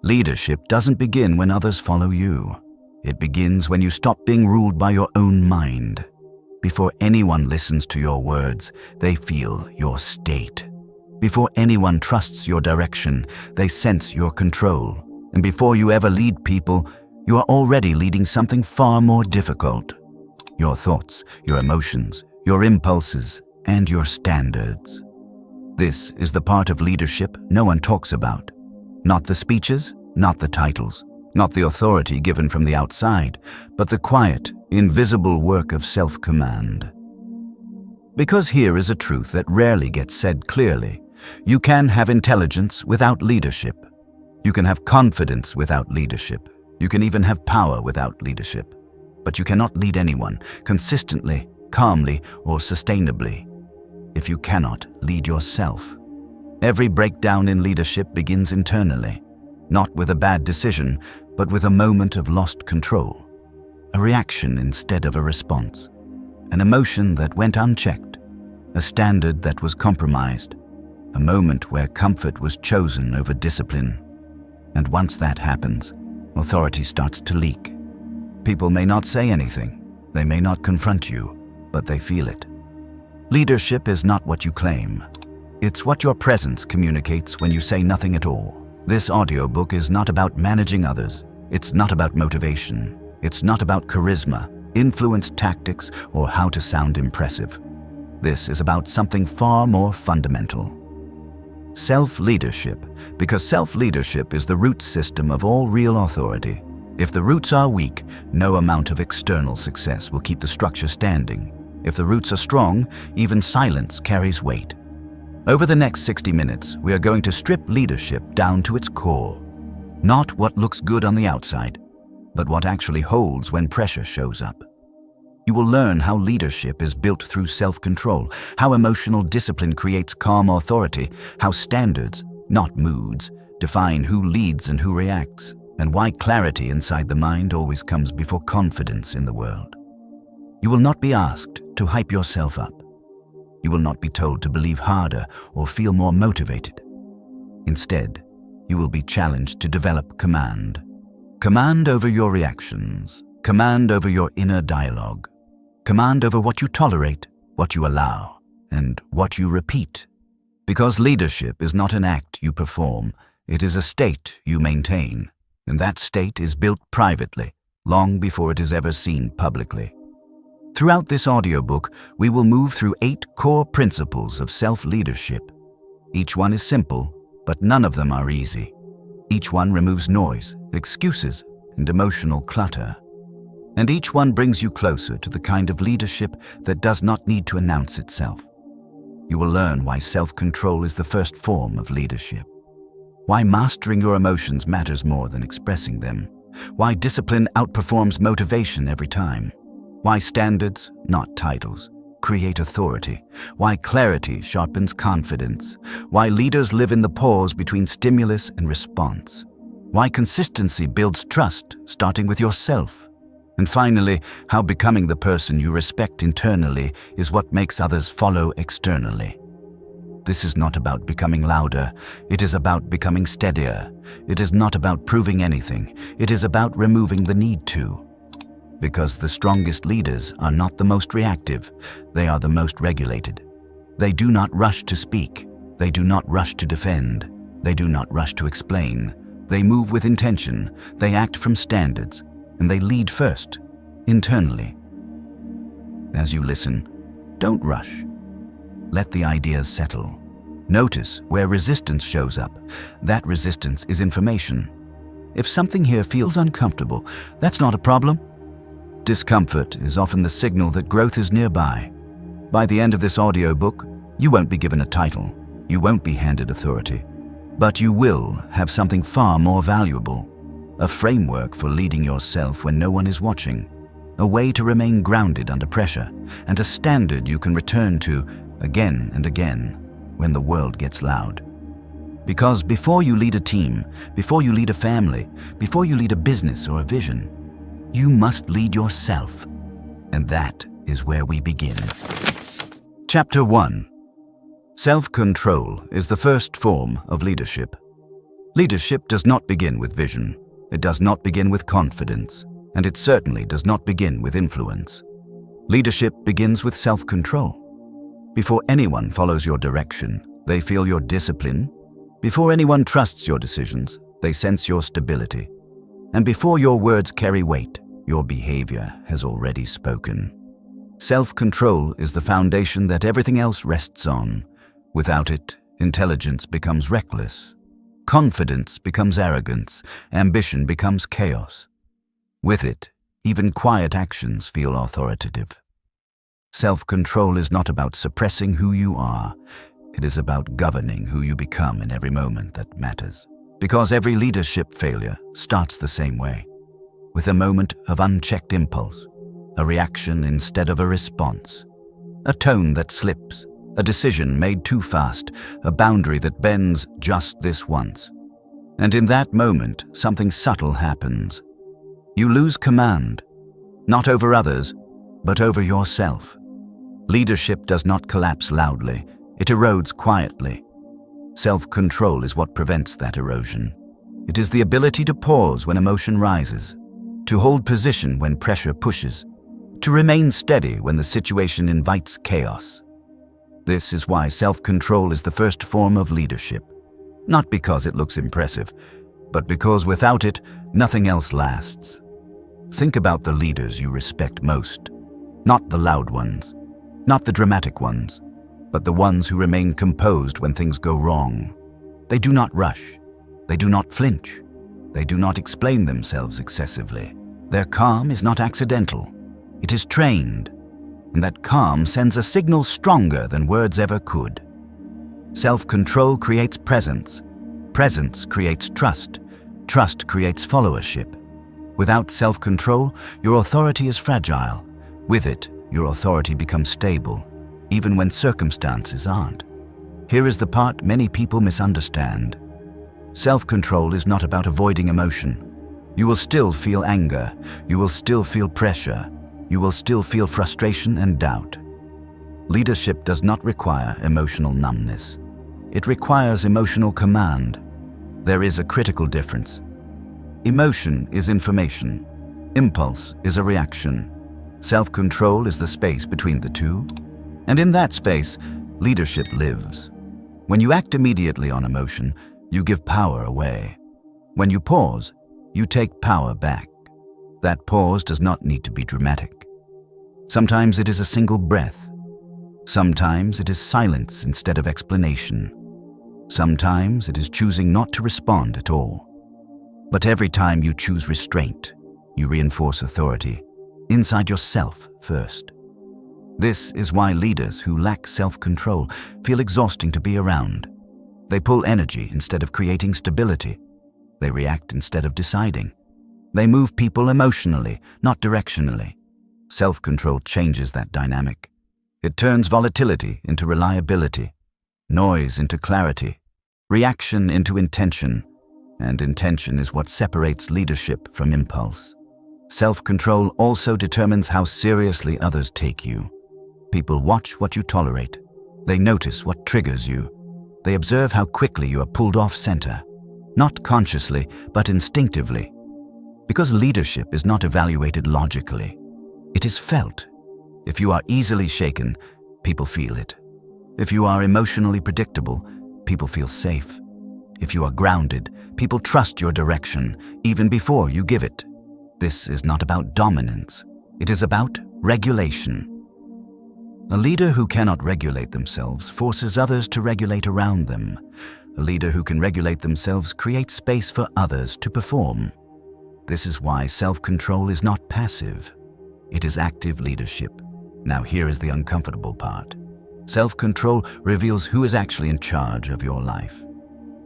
Leadership doesn't begin when others follow you. It begins when you stop being ruled by your own mind. Before anyone listens to your words, they feel your state. Before anyone trusts your direction, they sense your control. And before you ever lead people, you are already leading something far more difficult. Your thoughts, your emotions, your impulses, and your standards. This is the part of leadership no one talks about. Not the speeches, not the titles, not the authority given from the outside, but the quiet, invisible work of self-command. Because here is a truth that rarely gets said clearly. You can have intelligence without leadership. You can have confidence without leadership. You can even have power without leadership. But you cannot lead anyone consistently, calmly, or sustainably if you cannot lead yourself. Every breakdown in leadership begins internally, not with a bad decision, but with a moment of lost control, a reaction instead of a response, an emotion that went unchecked, a standard that was compromised, a moment where comfort was chosen over discipline. And once that happens, authority starts to leak. People may not say anything, they may not confront you, but they feel it. Leadership is not what you claim. It's what your presence communicates when you say nothing at all. This audiobook is not about managing others. It's not about motivation. It's not about charisma, influence tactics, or how to sound impressive. This is about something far more fundamental. Self-leadership, because self-leadership is the root system of all real authority. If the roots are weak, no amount of external success will keep the structure standing. If the roots are strong, even silence carries weight. Over the next 60 minutes, we are going to strip leadership down to its core. Not what looks good on the outside, but what actually holds when pressure shows up. You will learn how leadership is built through self-control, how emotional discipline creates calm authority, how standards, not moods, define who leads and who reacts, and why clarity inside the mind always comes before confidence in the world. You will not be asked to hype yourself up. You will not be told to believe harder or feel more motivated. Instead, you will be challenged to develop command. Command over your reactions, command over your inner dialogue, command over what you tolerate, what you allow, and what you repeat. Because leadership is not an act you perform, it is a state you maintain, and that state is built privately, long before it is ever seen publicly. Throughout this audiobook, we will move through 8 core principles of self-leadership. Each one is simple, but none of them are easy. Each one removes noise, excuses, and emotional clutter. And each one brings you closer to the kind of leadership that does not need to announce itself. You will learn why self-control is the first form of leadership. Why mastering your emotions matters more than expressing them. Why discipline outperforms motivation every time. Why standards, not titles, create authority. Why clarity sharpens confidence. Why leaders live in the pause between stimulus and response. Why consistency builds trust, starting with yourself. And finally, how becoming the person you respect internally is what makes others follow externally. This is not about becoming louder. It is about becoming steadier. It is not about proving anything. It is about removing the need to. Because the strongest leaders are not the most reactive, they are the most regulated. They do not rush to speak. They do not rush to defend. They do not rush to explain. They move with intention. They act from standards. And they lead first, internally. As you listen, don't rush. Let the ideas settle. Notice where resistance shows up. That resistance is information. If something here feels uncomfortable, that's not a problem. Discomfort is often the signal that growth is nearby. By the end of this audiobook, you won't be given a title. You won't be handed authority. But you will have something far more valuable. A framework for leading yourself when no one is watching. A way to remain grounded under pressure. And a standard you can return to again and again when the world gets loud. Because before you lead a team, before you lead a family, before you lead a business or a vision, you must lead yourself. And that is where we begin. Chapter 1. Self-control is the first form of leadership. Leadership does not begin with vision. It does not begin with confidence. And it certainly does not begin with influence. Leadership begins with self-control. Before anyone follows your direction, they feel your discipline. Before anyone trusts your decisions, they sense your stability. And before your words carry weight, your behavior has already spoken. Self-control is the foundation that everything else rests on. Without it, intelligence becomes reckless. Confidence becomes arrogance. Ambition becomes chaos. With it, even quiet actions feel authoritative. Self-control is not about suppressing who you are. It is about governing who you become in every moment that matters. Because every leadership failure starts the same way, with a moment of unchecked impulse, a reaction instead of a response, a tone that slips, a decision made too fast, a boundary that bends just this once. And in that moment, something subtle happens. You lose command, not over others, but over yourself. Leadership does not collapse loudly, it erodes quietly. Self-control is what prevents that erosion. It is the ability to pause when emotion rises, to hold position when pressure pushes, to remain steady when the situation invites chaos. This is why self-control is the first form of leadership. Not because it looks impressive, but because without it, nothing else lasts. Think about the leaders you respect most. Not the loud ones, not the dramatic ones, but the ones who remain composed when things go wrong. They do not rush. They do not flinch. They do not explain themselves excessively. Their calm is not accidental. It is trained, and that calm sends a signal stronger than words ever could. Self-control creates presence. Presence creates trust. Trust creates followership. Without self-control, your authority is fragile. With it, your authority becomes stable, even when circumstances aren't. Here is the part many people misunderstand. Self-control is not about avoiding emotion. You will still feel anger. You will still feel pressure. You will still feel frustration and doubt. Leadership does not require emotional numbness. It requires emotional command. There is a critical difference. Emotion is information. Impulse is a reaction. Self-control is the space between the two. And in that space, leadership lives. When you act immediately on emotion, you give power away. When you pause, you take power back. That pause does not need to be dramatic. Sometimes it is a single breath. Sometimes it is silence instead of explanation. Sometimes it is choosing not to respond at all. But every time you choose restraint, you reinforce authority inside yourself first. This is why leaders who lack self-control feel exhausting to be around. They pull energy instead of creating stability. They react instead of deciding. They move people emotionally, not directionally. Self-control changes that dynamic. It turns volatility into reliability, noise into clarity, reaction into intention, and intention is what separates leadership from impulse. Self-control also determines how seriously others take you. People watch what you tolerate. They notice what triggers you. They observe how quickly you are pulled off center, not consciously, but instinctively. Because leadership is not evaluated logically. It is felt. If you are easily shaken, people feel it. If you are emotionally predictable, people feel safe. If you are grounded, people trust your direction, even before you give it. This is not about dominance. It is about regulation. A leader who cannot regulate themselves forces others to regulate around them. A leader who can regulate themselves creates space for others to perform. This is why self-control is not passive. It is active leadership. Now here is the uncomfortable part. Self-control reveals who is actually in charge of your life.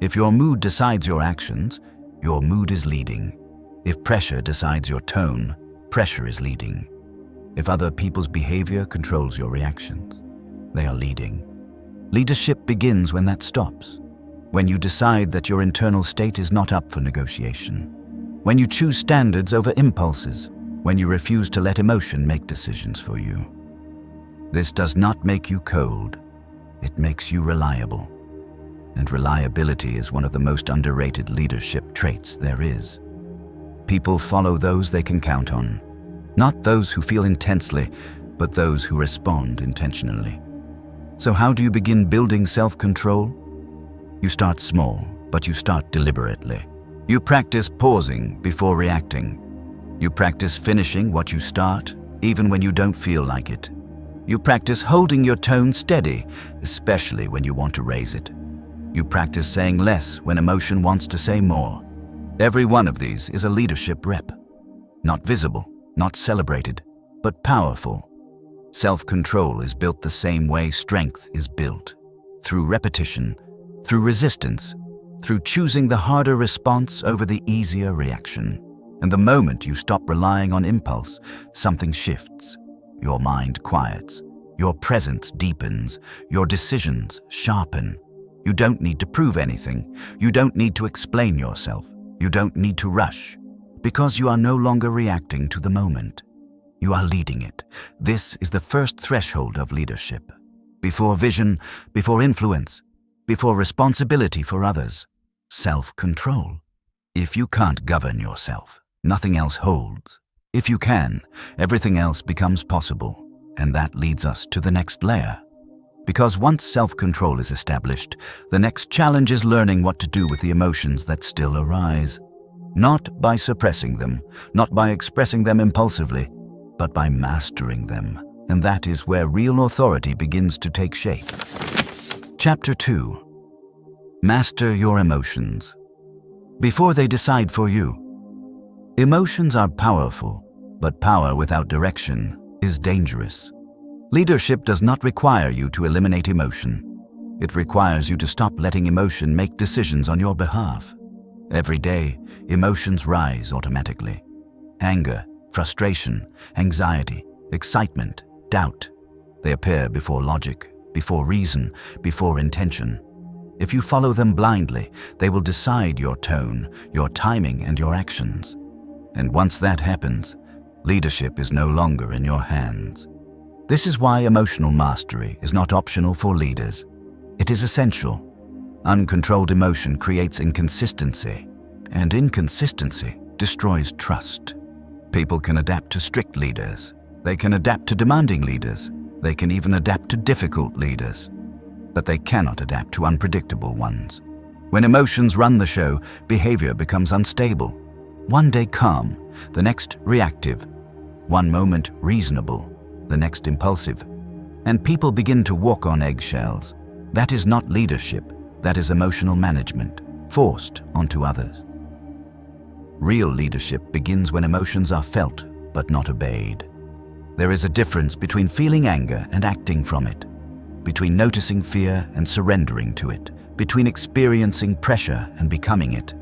If your mood decides your actions, your mood is leading. If pressure decides your tone, pressure is leading. If other people's behavior controls your reactions, they are leading. Leadership begins when that stops. When you decide that your internal state is not up for negotiation. When you choose standards over impulses. When you refuse to let emotion make decisions for you. This does not make you cold. It makes you reliable. and reliability is one of the most underrated leadership traits there is. People follow those they can count on, not those who feel intensely, but those who respond intentionally. So how do you begin building self-control? You start small, but you start deliberately. You practice pausing before reacting. You practice finishing what you start, even when you don't feel like it. You practice holding your tone steady, especially when you want to raise it. You practice saying less when emotion wants to say more. Every one of these is a leadership rep. Not visible, not celebrated, but powerful. Self-control is built the same way strength is built. Through repetition, through resistance, through choosing the harder response over the easier reaction. And the moment you stop relying on impulse, something shifts. Your mind quiets. Your presence deepens. Your decisions sharpen. You don't need to prove anything. You don't need to explain yourself. You don't need to rush. Because you are no longer reacting to the moment. You are leading it. This is the first threshold of leadership. Before vision, before influence, before responsibility for others, self-control. If you can't govern yourself, nothing else holds. If you can, everything else becomes possible. And that leads us to the next layer. Because once self-control is established, the next challenge is learning what to do with the emotions that still arise. Not by suppressing them, not by expressing them impulsively, but by mastering them. And that is where real authority begins to take shape. Chapter 2. Master your emotions. Before they decide for you. Emotions are powerful, but power without direction is dangerous. Leadership does not require you to eliminate emotion. It requires you to stop letting emotion make decisions on your behalf. Every day, emotions rise automatically. Anger, frustration, anxiety, excitement, doubt. They appear before logic, before reason, before intention. If you follow them blindly, they will decide your tone, your timing, and your actions. And once that happens, leadership is no longer in your hands. This is why emotional mastery is not optional for leaders. It is essential. Uncontrolled emotion creates inconsistency, and inconsistency destroys trust. People can adapt to strict leaders. They can adapt to demanding leaders. They can even adapt to difficult leaders. But they cannot adapt to unpredictable ones. When emotions run the show, behavior becomes unstable. One day calm, the next reactive. One moment reasonable, the next impulsive. And people begin to walk on eggshells. That is not leadership. That is emotional management, forced onto others. Real leadership begins when emotions are felt, but not obeyed. There is a difference between feeling anger and acting from it, between noticing fear and surrendering to it, between experiencing pressure and becoming it.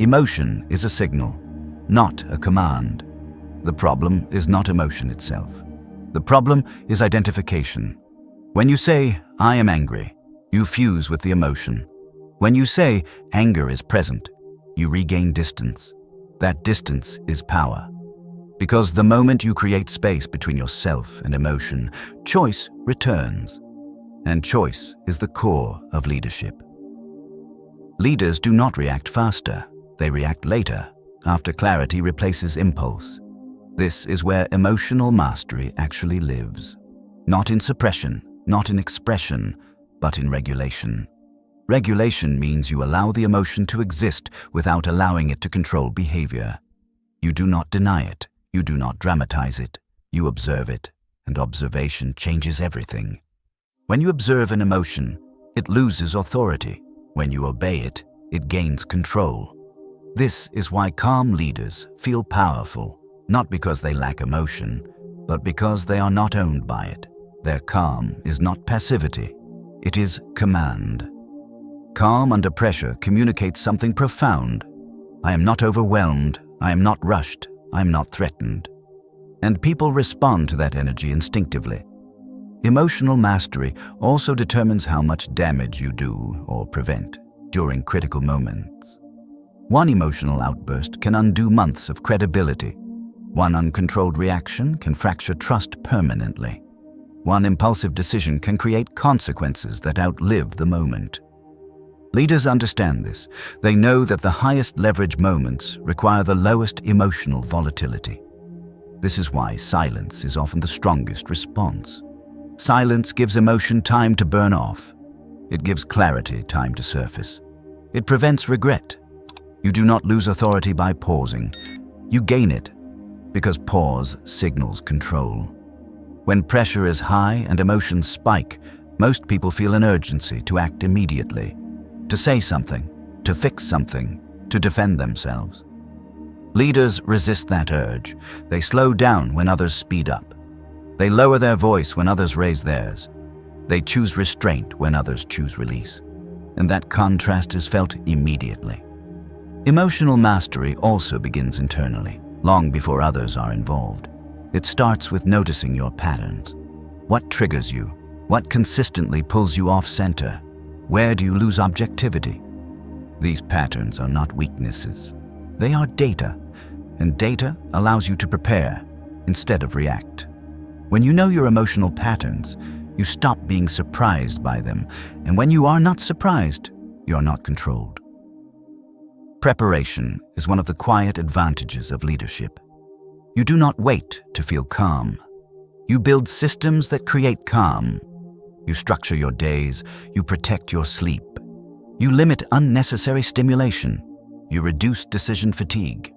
Emotion is a signal, not a command. The problem is not emotion itself. The problem is identification. When you say, "I am angry," you fuse with the emotion. When you say, "Anger is present," you regain distance. That distance is power. Because the moment you create space between yourself and emotion, choice returns. And choice is the core of leadership. Leaders do not react faster. They react later, after clarity replaces impulse. This is where emotional mastery actually lives. Not in suppression, not in expression, but in regulation. Regulation means you allow the emotion to exist without allowing it to control behavior. You do not deny it. You do not dramatize it. You observe it, and observation changes everything. When you observe an emotion, it loses authority. When you obey it, it gains control. This is why calm leaders feel powerful, not because they lack emotion, but because they are not owned by it. Their calm is not passivity. It is command. Calm under pressure communicates something profound. I am not overwhelmed. I am not rushed. I am not threatened. And people respond to that energy instinctively. Emotional mastery also determines how much damage you do or prevent during critical moments. One emotional outburst can undo months of credibility. One uncontrolled reaction can fracture trust permanently. One impulsive decision can create consequences that outlive the moment. Leaders understand this. They know that the highest leverage moments require the lowest emotional volatility. This is why silence is often the strongest response. Silence gives emotion time to burn off. It gives clarity time to surface. It prevents regret. You do not lose authority by pausing. You gain it, because pause signals control. When pressure is high and emotions spike, most people feel an urgency to act immediately, to say something, to fix something, to defend themselves. Leaders resist that urge. They slow down when others speed up. They lower their voice when others raise theirs. They choose restraint when others choose release. And that contrast is felt immediately. Emotional mastery also begins internally, long before others are involved. It starts with noticing your patterns. What triggers you? What consistently pulls you off center? Where do you lose objectivity? These patterns are not weaknesses. They are data, and data allows you to prepare instead of react. When you know your emotional patterns, you stop being surprised by them, and when you are not surprised, you are not controlled. Preparation is one of the quiet advantages of leadership. You do not wait to feel calm. You build systems that create calm. You structure your days. You protect your sleep. You limit unnecessary stimulation. You reduce decision fatigue.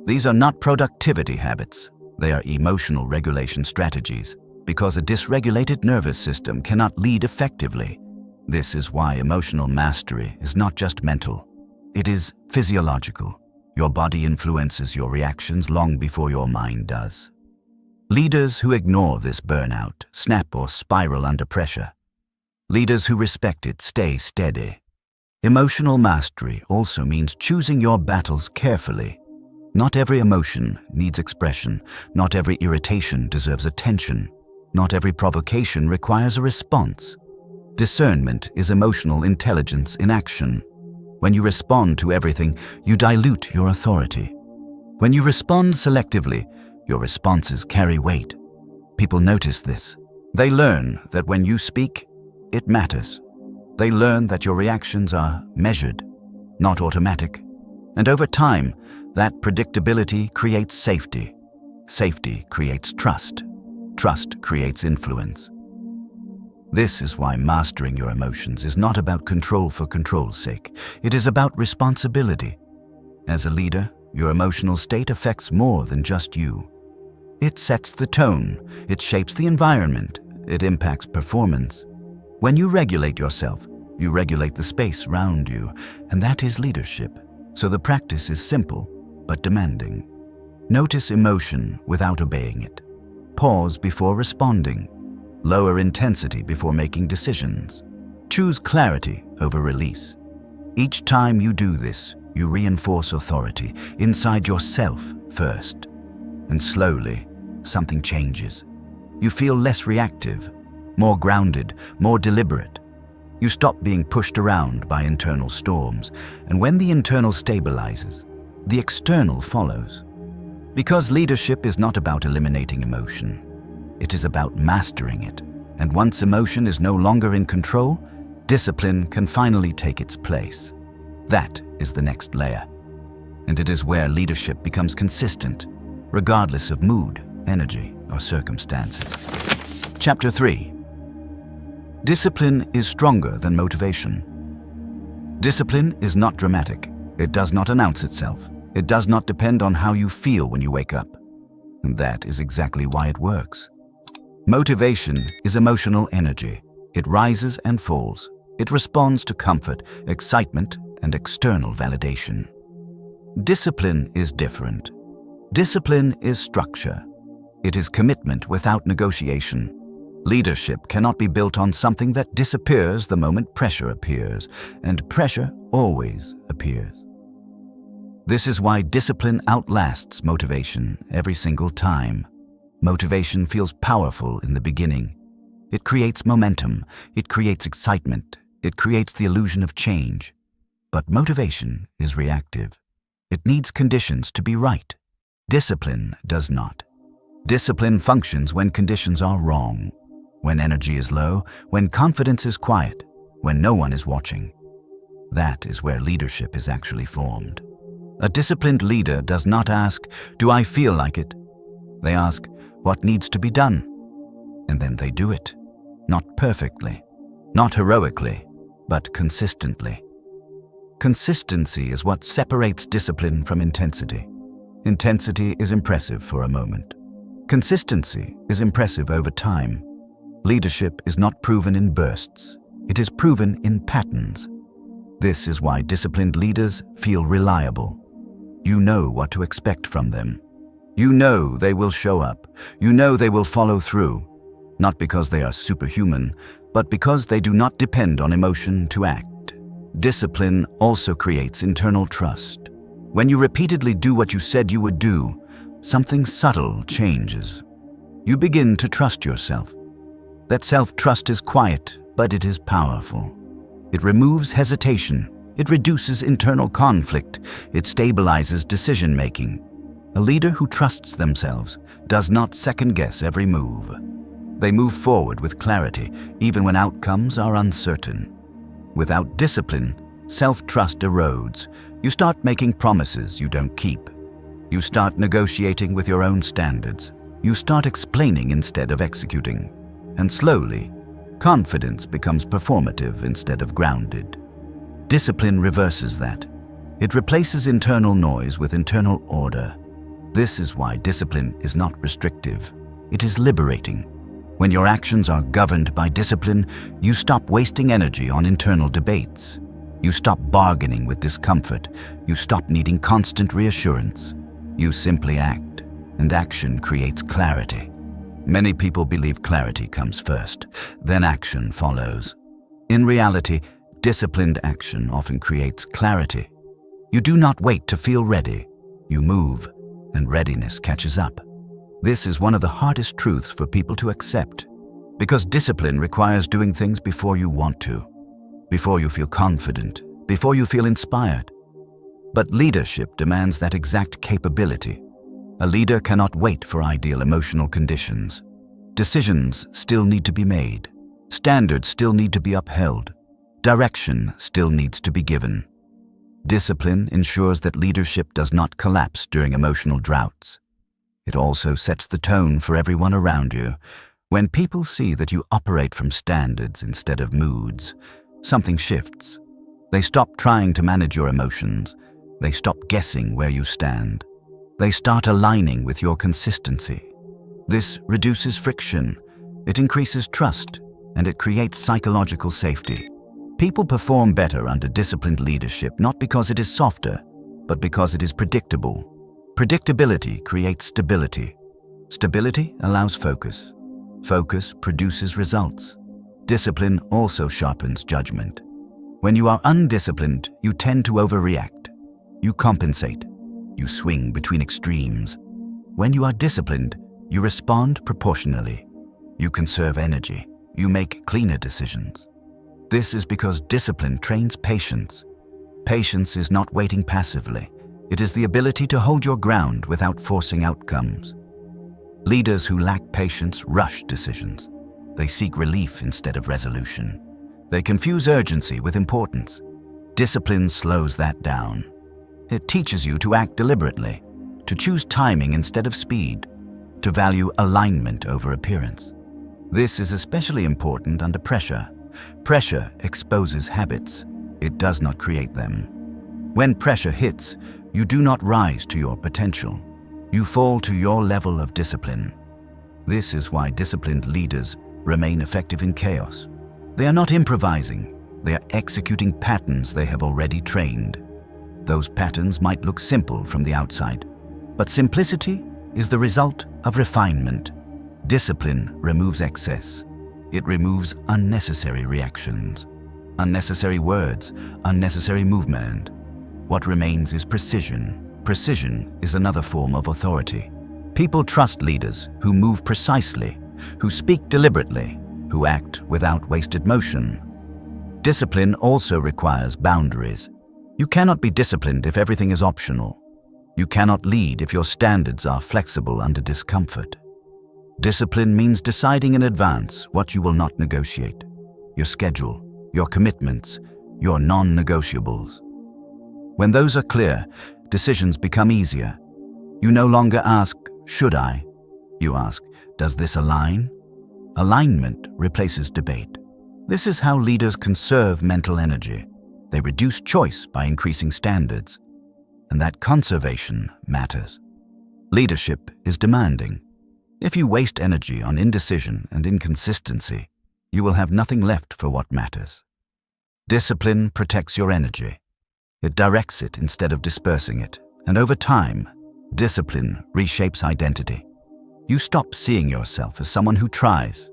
These are not productivity habits. They are emotional regulation strategies, because a dysregulated nervous system cannot lead effectively. This is why emotional mastery is not just mental. It is physiological. Your body influences your reactions long before your mind does. Leaders who ignore this burnout snap or spiral under pressure. Leaders who respect it stay steady. Emotional mastery also means choosing your battles carefully. Not every emotion needs expression. Not every irritation deserves attention. Not every provocation requires a response. Discernment is emotional intelligence in action. When you respond to everything, you dilute your authority. When you respond selectively, your responses carry weight. People notice this. They learn that when you speak, it matters. They learn that your reactions are measured, not automatic. And over time, that predictability creates safety. Safety creates trust. Trust creates influence. This is why mastering your emotions is not about control for control's sake. It is about responsibility. As a leader, your emotional state affects more than just you. It sets the tone, it shapes the environment, it impacts performance. When you regulate yourself, you regulate the space around you, and that is leadership. So the practice is simple, but demanding. Notice emotion without obeying it. Pause before responding. Lower intensity before making decisions. Choose clarity over release. Each time you do this, you reinforce authority inside yourself first. And slowly, something changes. You feel less reactive, more grounded, more deliberate. You stop being pushed around by internal storms, and when the internal stabilizes, the external follows. Because leadership is not about eliminating emotion. It is about mastering it. And once emotion is no longer in control, discipline can finally take its place. That is the next layer. And it is where leadership becomes consistent, regardless of mood, energy, or circumstances. Chapter 3. Discipline is stronger than motivation. Discipline is not dramatic. It does not announce itself. It does not depend on how you feel when you wake up. And that is exactly why it works. Motivation is emotional energy. It rises and falls. It responds to comfort, excitement, and external validation. Discipline is different. Discipline is structure. It is commitment without negotiation. Leadership cannot be built on something that disappears the moment pressure appears, and pressure always appears. This is why discipline outlasts motivation every single time. Motivation feels powerful in the beginning. It creates momentum, it creates excitement, it creates the illusion of change. But motivation is reactive. It needs conditions to be right. Discipline does not. Discipline functions when conditions are wrong, when energy is low, when confidence is quiet, when no one is watching. That is where leadership is actually formed. A disciplined leader does not ask, "Do I feel like it?" They ask, "What needs to be done?" And then they do it. Not perfectly, not heroically, but consistently. Consistency is what separates discipline from intensity. Intensity is impressive for a moment. Consistency is impressive over time. Leadership is not proven in bursts. It is proven in patterns. This is why disciplined leaders feel reliable. You know what to expect from them. You know they will show up. You know they will follow through, not because they are superhuman, but because they do not depend on emotion to act. Discipline also creates internal trust. When you repeatedly do what you said you would do, something subtle changes. You begin to trust yourself. That self-trust is quiet, but it is powerful. It removes hesitation. It reduces internal conflict. It stabilizes decision-making. A leader who trusts themselves does not second-guess every move. They move forward with clarity, even when outcomes are uncertain. Without discipline, self-trust erodes. You start making promises you don't keep. You start negotiating with your own standards. You start explaining instead of executing. And slowly, confidence becomes performative instead of grounded. Discipline reverses that. It replaces internal noise with internal order. This is why discipline is not restrictive. It is liberating. When your actions are governed by discipline, you stop wasting energy on internal debates. You stop bargaining with discomfort. You stop needing constant reassurance. You simply act, and action creates clarity. Many people believe clarity comes first, then action follows. In reality, disciplined action often creates clarity. You do not wait to feel ready. You move, and readiness catches up. This is one of the hardest truths for people to accept, because discipline requires doing things before you want to, before you feel confident, before you feel inspired. But leadership demands that exact capability. A leader cannot wait for ideal emotional conditions. Decisions still need to be made. Standards still need to be upheld. Direction still needs to be given. Discipline ensures that leadership does not collapse during emotional droughts. It also sets the tone for everyone around you. When people see that you operate from standards instead of moods, something shifts. They stop trying to manage your emotions. They stop guessing where you stand. They start aligning with your consistency. This reduces friction, it increases trust, and it creates psychological safety. People perform better under disciplined leadership not because it is softer, but because it is predictable. Predictability creates stability. Stability allows focus. Focus produces results. Discipline also sharpens judgment. When you are undisciplined, you tend to overreact. You compensate. You swing between extremes. When you are disciplined, you respond proportionally. You conserve energy. You make cleaner decisions. This is because discipline trains patience. Patience is not waiting passively. It is the ability to hold your ground without forcing outcomes. Leaders who lack patience rush decisions. They seek relief instead of resolution. They confuse urgency with importance. Discipline slows that down. It teaches you to act deliberately, to choose timing instead of speed, to value alignment over appearance. This is especially important under pressure. Pressure exposes habits. It does not create them. When pressure hits, you do not rise to your potential. You fall to your level of discipline. This is why disciplined leaders remain effective in chaos. They are not improvising. They are executing patterns they have already trained. Those patterns might look simple from the outside, but simplicity is the result of refinement. Discipline removes excess. It removes unnecessary reactions, unnecessary words, unnecessary movement. What remains is precision. Precision is another form of authority. People trust leaders who move precisely, who speak deliberately, who act without wasted motion. Discipline also requires boundaries. You cannot be disciplined if everything is optional. You cannot lead if your standards are flexible under discomfort. Discipline means deciding in advance what you will not negotiate. Your schedule, your commitments, your non-negotiables. When those are clear, decisions become easier. You no longer ask, "Should I?" You ask, "Does this align?" Alignment replaces debate. This is how leaders conserve mental energy. They reduce choice by increasing standards. And that conservation matters. Leadership is demanding. If you waste energy on indecision and inconsistency, you will have nothing left for what matters. Discipline protects your energy. It directs it instead of dispersing it. And over time, discipline reshapes identity. You stop seeing yourself as someone who tries.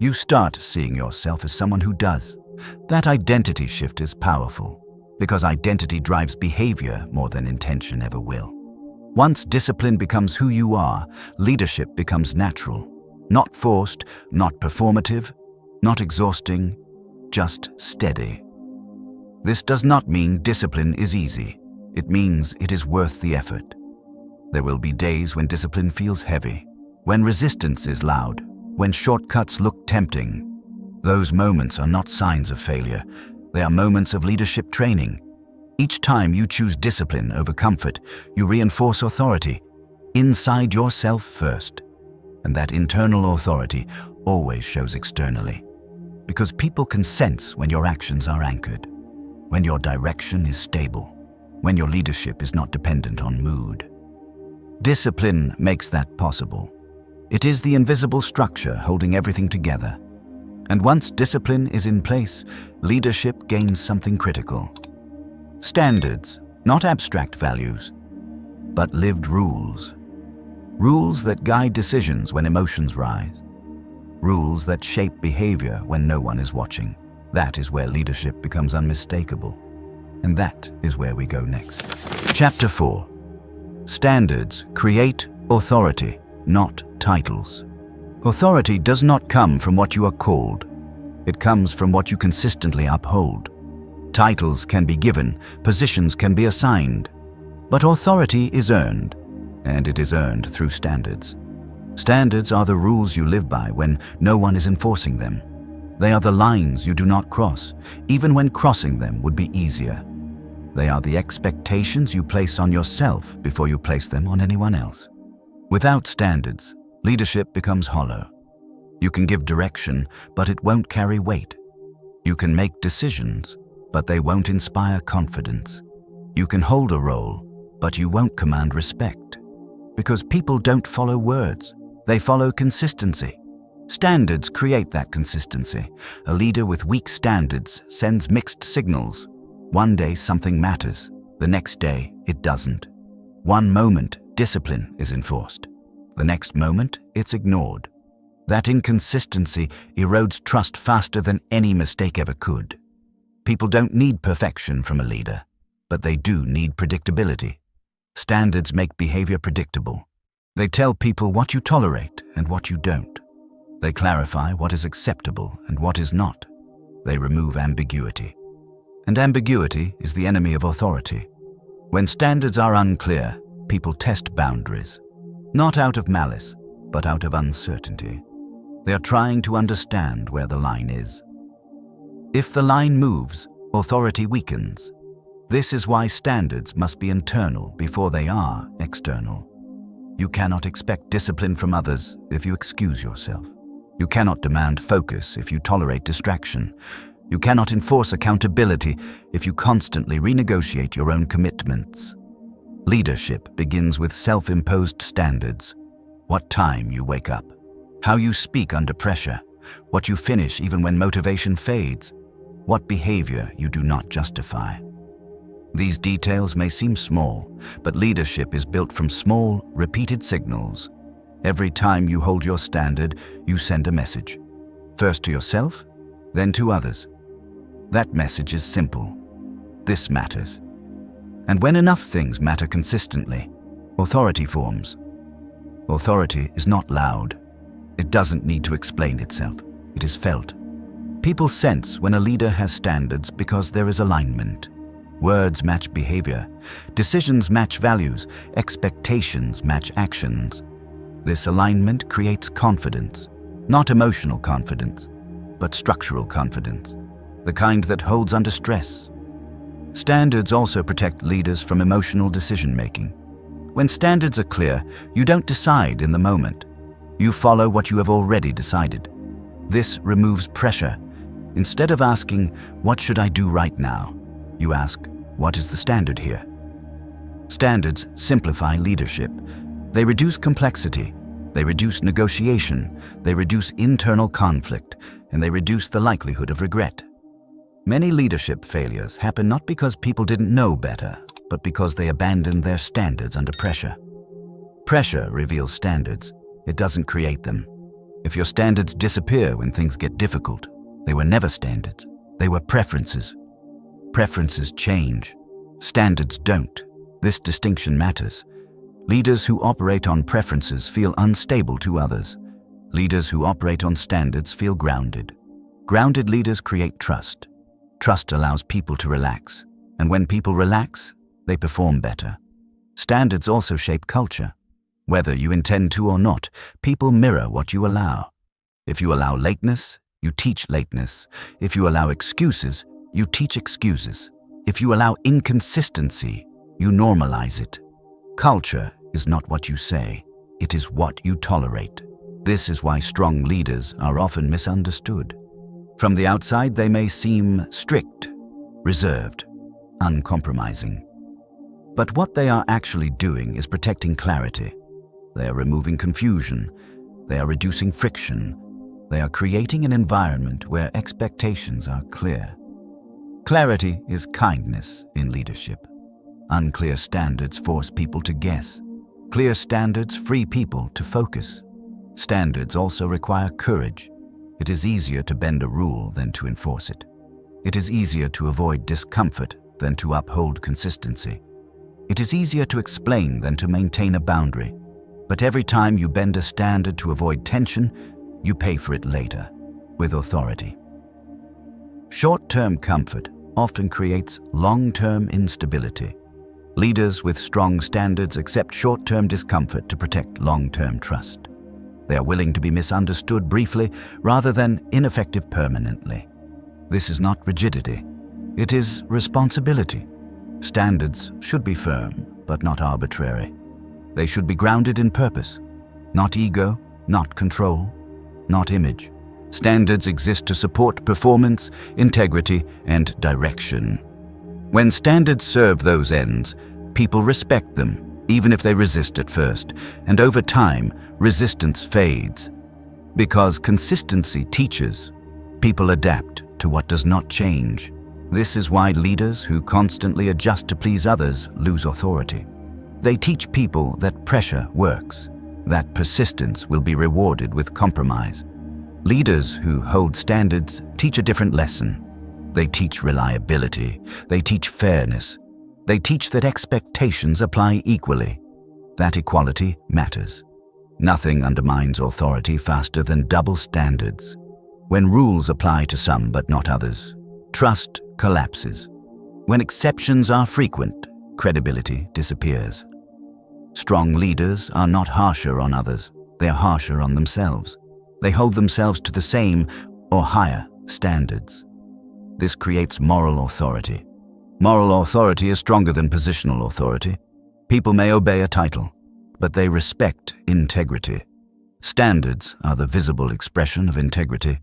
You start seeing yourself as someone who does. That identity shift is powerful, because identity drives behavior more than intention ever will. Once discipline becomes who you are, leadership becomes natural. Not forced, not performative, not exhausting, just steady. This does not mean discipline is easy. It means it is worth the effort. There will be days when discipline feels heavy, when resistance is loud, when shortcuts look tempting. Those moments are not signs of failure. They are moments of leadership training. Each time you choose discipline over comfort, you reinforce authority inside yourself first. And that internal authority always shows externally. Because people can sense when your actions are anchored, when your direction is stable, when your leadership is not dependent on mood. Discipline makes that possible. It is the invisible structure holding everything together. And once discipline is in place, leadership gains something critical. Standards, not abstract values, but lived rules. Rules that guide decisions when emotions rise. Rules that shape behavior when no one is watching. That is where leadership becomes unmistakable. And that is where we go next. Chapter 4. Standards create authority, not titles. Authority does not come from what you are called. It comes from what you consistently uphold. Titles can be given, positions can be assigned, but authority is earned, and it is earned through standards. Standards are the rules you live by when no one is enforcing them. They are the lines you do not cross, even when crossing them would be easier. They are the expectations you place on yourself before you place them on anyone else. Without standards, leadership becomes hollow. You can give direction, but it won't carry weight. You can make decisions, but they won't inspire confidence. You can hold a role, but you won't command respect. Because people don't follow words, they follow consistency. Standards create that consistency. A leader with weak standards sends mixed signals. One day something matters, the next day it doesn't. One moment, discipline is enforced. The next moment, it's ignored. That inconsistency erodes trust faster than any mistake ever could. People don't need perfection from a leader, but they do need predictability. Standards make behavior predictable. They tell people what you tolerate and what you don't. They clarify what is acceptable and what is not. They remove ambiguity. And ambiguity is the enemy of authority. When standards are unclear, people test boundaries. Not out of malice, but out of uncertainty. They are trying to understand where the line is. If the line moves, authority weakens. This is why standards must be internal before they are external. You cannot expect discipline from others if you excuse yourself. You cannot demand focus if you tolerate distraction. You cannot enforce accountability if you constantly renegotiate your own commitments. Leadership begins with self-imposed standards. What time you wake up, how you speak under pressure, what you finish even when motivation fades, what behavior you do not justify. These details may seem small, but leadership is built from small, repeated signals. Every time you hold your standard, you send a message. First to yourself, then to others. That message is simple. This matters. And when enough things matter consistently, authority forms. Authority is not loud. It doesn't need to explain itself. It is felt. People sense when a leader has standards because there is alignment. Words match behavior. Decisions match values. Expectations match actions. This alignment creates confidence. Not emotional confidence, but structural confidence. the kind that holds under stress. Standards also protect leaders from emotional decision-making. When standards are clear, you don't decide in the moment. You follow what you have already decided. This removes pressure. Instead of asking, "What should I do right now?" you ask, "What is the standard here?" Standards simplify leadership. They reduce complexity. They reduce negotiation. They reduce internal conflict. And they reduce the likelihood of regret. Many leadership failures happen not because people didn't know better, but because they abandoned their standards under pressure. Pressure reveals standards. It doesn't create them. If your standards disappear when things get difficult, they were never standards. They were preferences. Preferences change. Standards don't. This distinction matters. Leaders who operate on preferences feel unstable to others. Leaders who operate on standards feel grounded. Grounded leaders create trust. Trust allows people to relax. And when people relax, they perform better. Standards also shape culture. Whether you intend to or not, people mirror what you allow. If you allow lateness, you teach lateness. If you allow excuses, you teach excuses. If you allow inconsistency, you normalize it. Culture is not what you say, it is what you tolerate. This is why strong leaders are often misunderstood. From the outside, they may seem strict, reserved, uncompromising. But what they are actually doing is protecting clarity. They are removing confusion. They are reducing friction. They are creating an environment where expectations are clear. Clarity is kindness in leadership. Unclear standards force people to guess. Clear standards free people to focus. Standards also require courage. It is easier to bend a rule than to enforce it. It is easier to avoid discomfort than to uphold consistency. It is easier to explain than to maintain a boundary. But every time you bend a standard to avoid tension, you pay for it later, with authority. Short-term comfort often creates long-term instability. Leaders with strong standards accept short-term discomfort to protect long-term trust. They are willing to be misunderstood briefly rather than ineffective permanently. This is not rigidity. It is responsibility. Standards should be firm, but not arbitrary. They should be grounded in purpose, not ego, not control, not image. Standards exist to support performance, integrity, and direction. When standards serve those ends, people respect them, even if they resist at first, and over time, resistance fades. Because consistency teaches, people adapt to what does not change. This is why leaders who constantly adjust to please others lose authority. They teach people that pressure works, that persistence will be rewarded with compromise. Leaders who hold standards teach a different lesson. They teach reliability. They teach fairness. They teach that expectations apply equally. That equality matters. Nothing undermines authority faster than double standards. When rules apply to some but not others, trust collapses. When exceptions are frequent, credibility disappears. Strong leaders are not harsher on others. They are harsher on themselves. They hold themselves to the same or higher standards. This creates moral authority. Moral authority is stronger than positional authority. People may obey a title, but they respect integrity. Standards are the visible expression of integrity.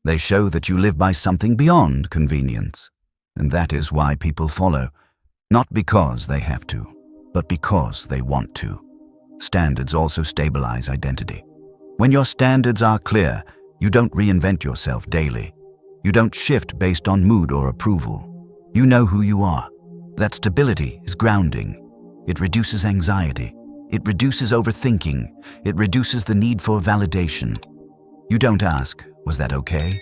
They show that you live by something beyond convenience. And that is why people follow, not because they have to, but because they want to. Standards also stabilize identity. When your standards are clear, you don't reinvent yourself daily. You don't shift based on mood or approval. You know who you are. That stability is grounding. It reduces anxiety. It reduces overthinking. It reduces the need for validation. You don't ask, "Was that okay?"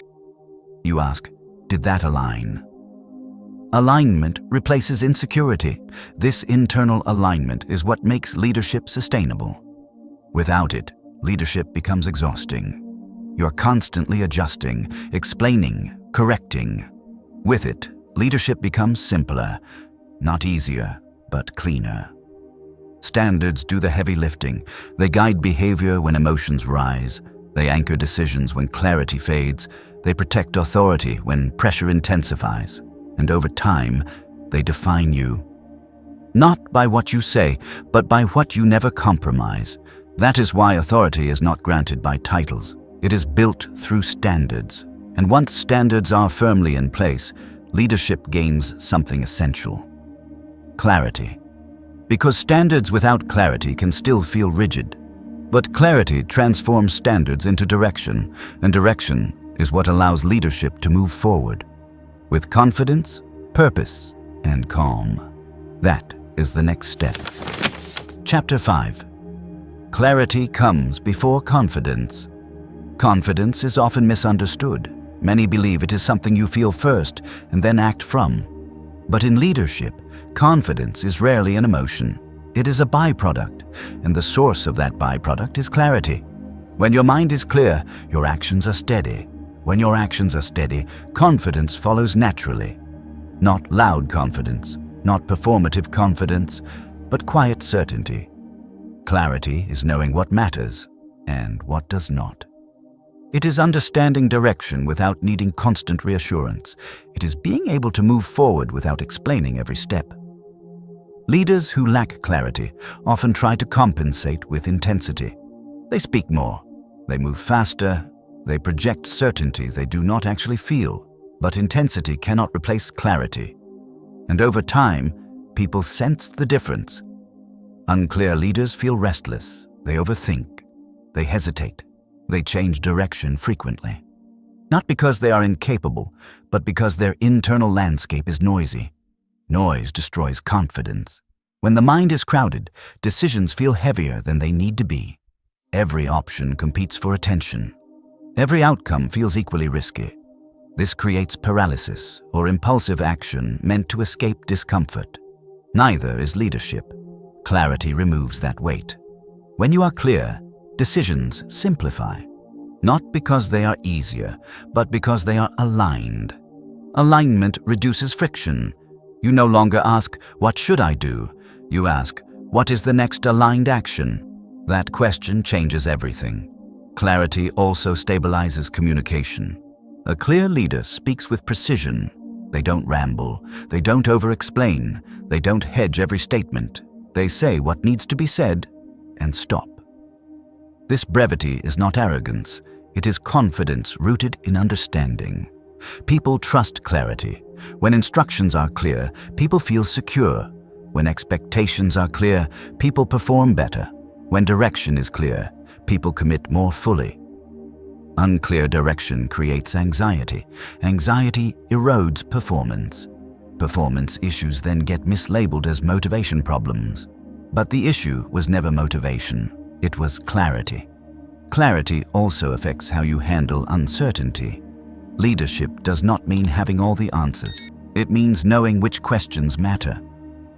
You ask, "Did that align?" Alignment replaces insecurity. This internal alignment is what makes leadership sustainable. Without it, leadership becomes exhausting. You're constantly adjusting, explaining, correcting. With it, leadership becomes simpler, not easier, but cleaner. Standards do the heavy lifting. They guide behavior when emotions rise. They anchor decisions when clarity fades. They protect authority when pressure intensifies, and over time, they define you. Not by what you say, but by what you never compromise. That is why authority is not granted by titles. It is built through standards. And once standards are firmly in place, leadership gains something essential: clarity. Because standards without clarity can still feel rigid. But clarity transforms standards into direction, and direction is what allows leadership to move forward with confidence, purpose, and calm. That is the next step. Chapter 5. Clarity comes before confidence. Confidence is often misunderstood. Many believe it is something you feel first and then act from. But in leadership, confidence is rarely an emotion. It is a byproduct, and the source of that byproduct is clarity. When your mind is clear, your actions are steady. When your actions are steady, confidence follows naturally. Not loud confidence, not performative confidence, but quiet certainty. Clarity is knowing what matters and what does not. It is understanding direction without needing constant reassurance. It is being able to move forward without explaining every step. Leaders who lack clarity often try to compensate with intensity. They speak more, they move faster, they project certainty they do not actually feel. But intensity cannot replace clarity. And over time, people sense the difference. Unclear leaders feel restless, they overthink, they hesitate. They change direction frequently. Not because they are incapable, but because their internal landscape is noisy. Noise destroys confidence. When the mind is crowded, decisions feel heavier than they need to be. Every option competes for attention. Every outcome feels equally risky. This creates paralysis or impulsive action meant to escape discomfort. Neither is leadership. Clarity removes that weight. When you are clear, decisions simplify, not because they are easier, but because they are aligned. Alignment reduces friction. You no longer ask, "What should I do?" You ask, "What is the next aligned action?" That question changes everything. Clarity also stabilizes communication. A clear leader speaks with precision. They don't ramble, they don't over-explain, they don't hedge every statement. They say what needs to be said and stop. This brevity is not arrogance, it is confidence rooted in understanding. People trust clarity. When instructions are clear, people feel secure. When expectations are clear, people perform better. When direction is clear, people commit more fully. Unclear direction creates anxiety. Anxiety erodes performance. Performance issues then get mislabeled as motivation problems. But the issue was never motivation. It was clarity. Clarity also affects how you handle uncertainty. Leadership does not mean having all the answers. It means knowing which questions matter.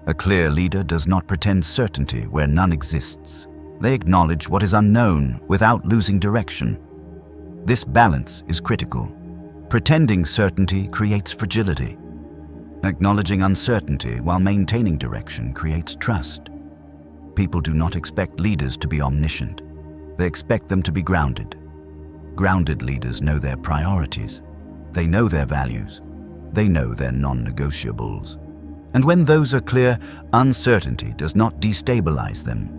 A clear leader does not pretend certainty where none exists. They acknowledge what is unknown without losing direction. This balance is critical. Pretending certainty creates fragility. Acknowledging uncertainty while maintaining direction creates trust. People do not expect leaders to be omniscient. They expect them to be grounded. Grounded leaders know their priorities. They know their values. They know their non-negotiables. And when those are clear, uncertainty does not destabilize them.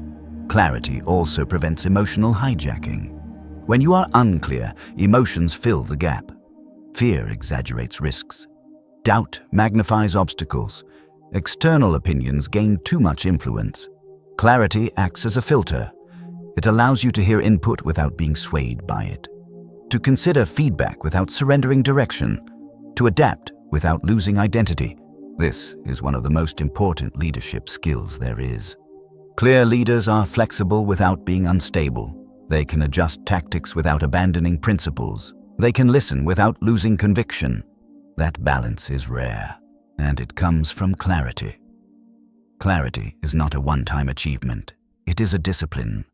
Clarity also prevents emotional hijacking. When you are unclear, emotions fill the gap. Fear exaggerates risks. Doubt magnifies obstacles. External opinions gain too much influence. Clarity acts as a filter. It allows you to hear input without being swayed by it, to consider feedback without surrendering direction, to adapt without losing identity. This is one of the most important leadership skills there is. Clear leaders are flexible without being unstable. They can adjust tactics without abandoning principles. They can listen without losing conviction. That balance is rare, and it comes from clarity. Clarity is not a one-time achievement. It is a discipline.